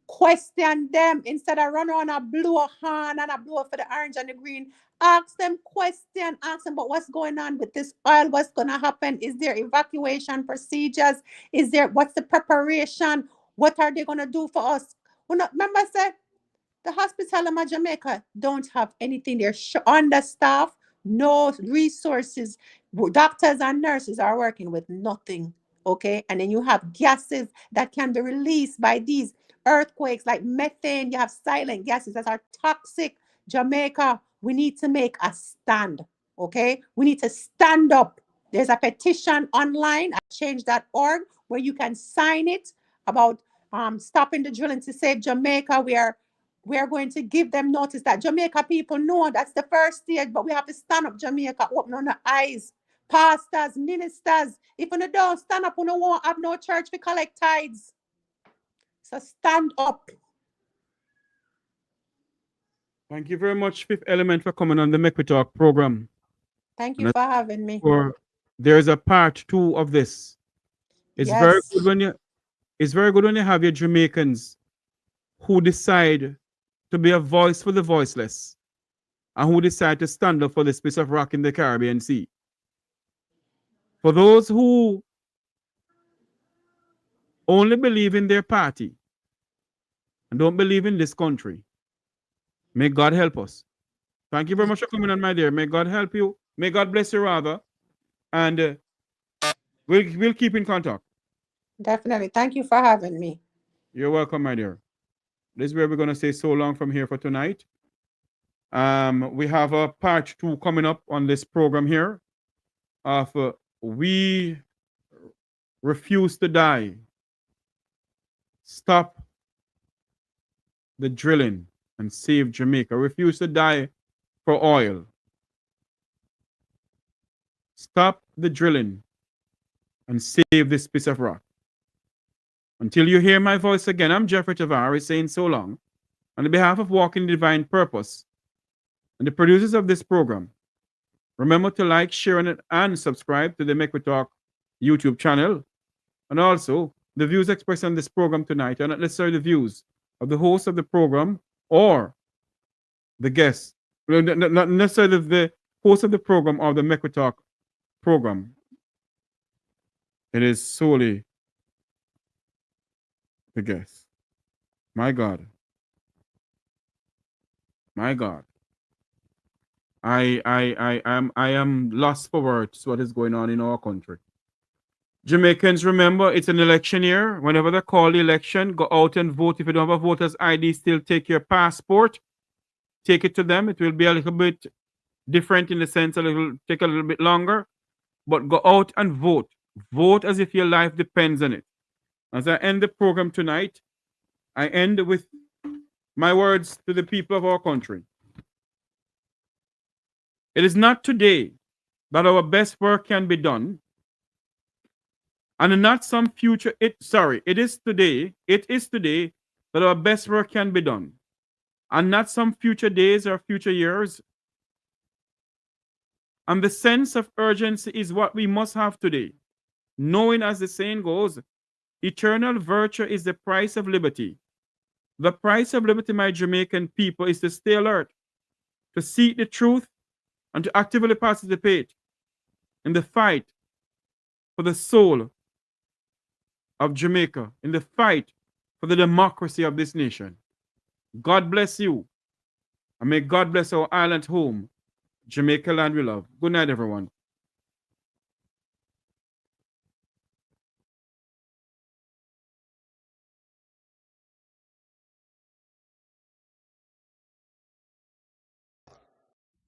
question them instead of run around and blow a horn and a blow for the orange and the green. Ask them question, ask them about what's going on with this oil, what's going to happen. Is there evacuation procedures? What's the preparation? What are they going to do for us? Remember I said, the hospital in Jamaica don't have anything. They're understaffed, no resources. Doctors and nurses are working with nothing. Okay. And then you have gases that can be released by these earthquakes, like methane. You have silent gases that are toxic. Jamaica, we need to make a stand. Okay. We need to stand up. There's a petition online at change.org where you can sign it about stopping the drilling to save Jamaica. We are going to give them notice that Jamaica people know that's the first stage, but we have to stand up Jamaica, open on the eyes. Pastors, ministers, if you don't stand up, you won't have no church to collect tithes. So stand up. Thank you very much, Fifth Element, for coming on the Make We Talk program. Thank you for having me. There's a part 2 of this. It's Yes. very good when you have your Jamaicans who decide to be a voice for the voiceless and who decide to stand up for this piece of rock in the Caribbean Sea. For those who only believe in their party and don't believe in this country, may God help us. Thank you very much for coming on, my dear. May God help you. May God bless you, rather. And we'll keep in contact. Definitely. Thank you for having me. You're welcome, my dear. This is where we're going to say so long from here for tonight. We have a part 2 coming up on this program here of We Refuse to Die. Stop the drilling and save Jamaica. Refuse to die for oil. Stop the drilling and save this piece of rock. Until you hear my voice again, I'm Jeffrey Tavares saying so long. On behalf of Walking Divine Purpose and the producers of this program, remember to like, share, and subscribe to the Make We Talk YouTube channel. And also, the views expressed on this program tonight are not necessarily the views of the host of the program or the guest. Not necessarily the host of the program or the Make We Talk program. It is solely the guest. My God. My God. I am lost for words what is going on in our country. Jamaicans, remember, it's an election year. Whenever they call the election, go out and vote. If you don't have a voter's ID, still take your passport. Take it to them. It will be a little bit different in the sense take a little bit longer. But go out and vote. Vote as if your life depends on it. As I end the program tonight, I end with my words to the people of our country. It is not today that our best work can be done, and not some future. It is today that our best work can be done, and not some future days or future years. And the sense of urgency is what we must have today, knowing, as the saying goes, eternal virtue is the price of liberty. The price of liberty, my Jamaican people, is to stay alert, to seek the truth, and to actively participate in the fight for the soul of Jamaica, in the fight for the democracy of this nation. God bless you, and may God bless our island home, Jamaica land we love. Good night, everyone.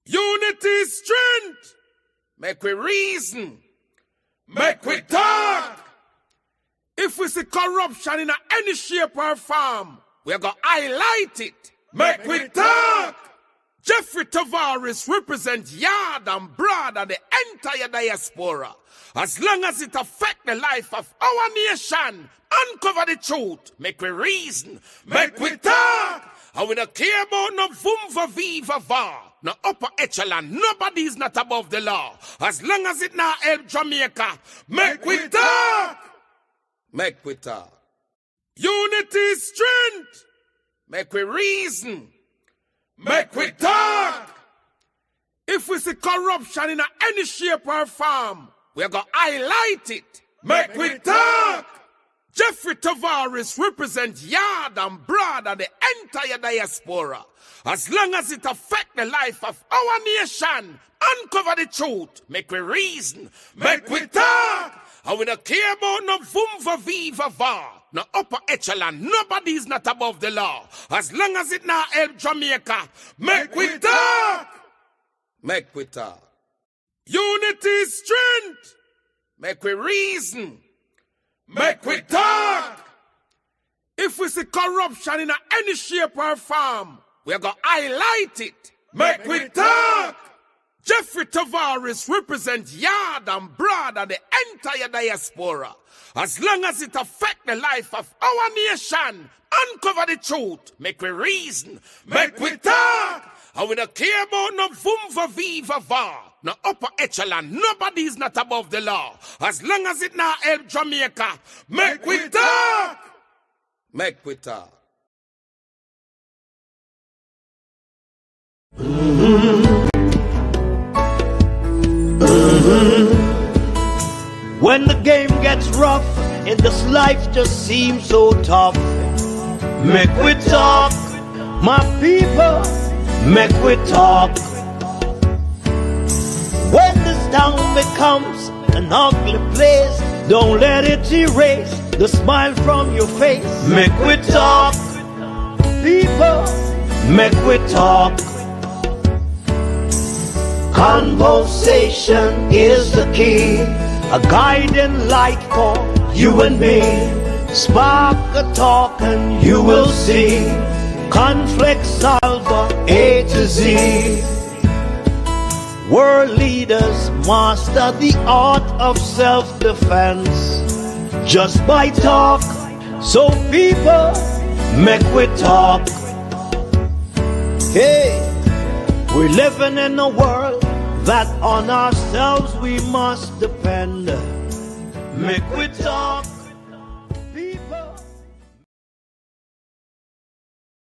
Unity is strength. Make we reason. Make we talk. If we see corruption in any shape or form, we're going to highlight it. Make we talk. Jeffrey Tavares represents yard and broad and the entire diaspora. As long as it affects the life of our nation, uncover the truth. Make we reason. Make we talk. And we don't care about no vumva viva va. No upper echelon, nobody is not above the law. As long as it not help Jamaica, make we talk. Make we talk. Unity is strength. Make we reason. Make we talk. If we see corruption in any shape or form, we're going to highlight it. Make we talk. Jeffrey Tavares represents yard and broad and the entire diaspora. As long as it affects the life of our nation, uncover the truth. Make we reason. Make we talk. And we don't care about no vumva viva va. No upper echelon, nobody is not above the law. As long as it not help Jamaica, make we talk. Make we talk. Unity is strength. Make we reason. Make we talk. If we see corruption in any shape or form, we're going to highlight it. Make we talk. Jeffrey Tavares represents yard and broad and the entire diaspora. As long as it affects the life of our nation, uncover the truth. Make we reason. Make we talk. And we don't care about no vumva viva va. No upper echelon, nobody is not above the law. As long as it not help Jamaica, make we talk. Make we talk. When the game gets rough and this life just seems so tough, make we talk, my people, make we talk. When this town becomes an ugly place, don't let it erase the smile from your face. Make we talk, people, make we talk. Conversation is the key, a guiding light for you and me. Spark a talk and you will see. Conflict solver A to Z. World leaders master the art of self-defense just by talk. So people, make we talk. Hey, we're living in a world that on ourselves we must depend. Make we talk.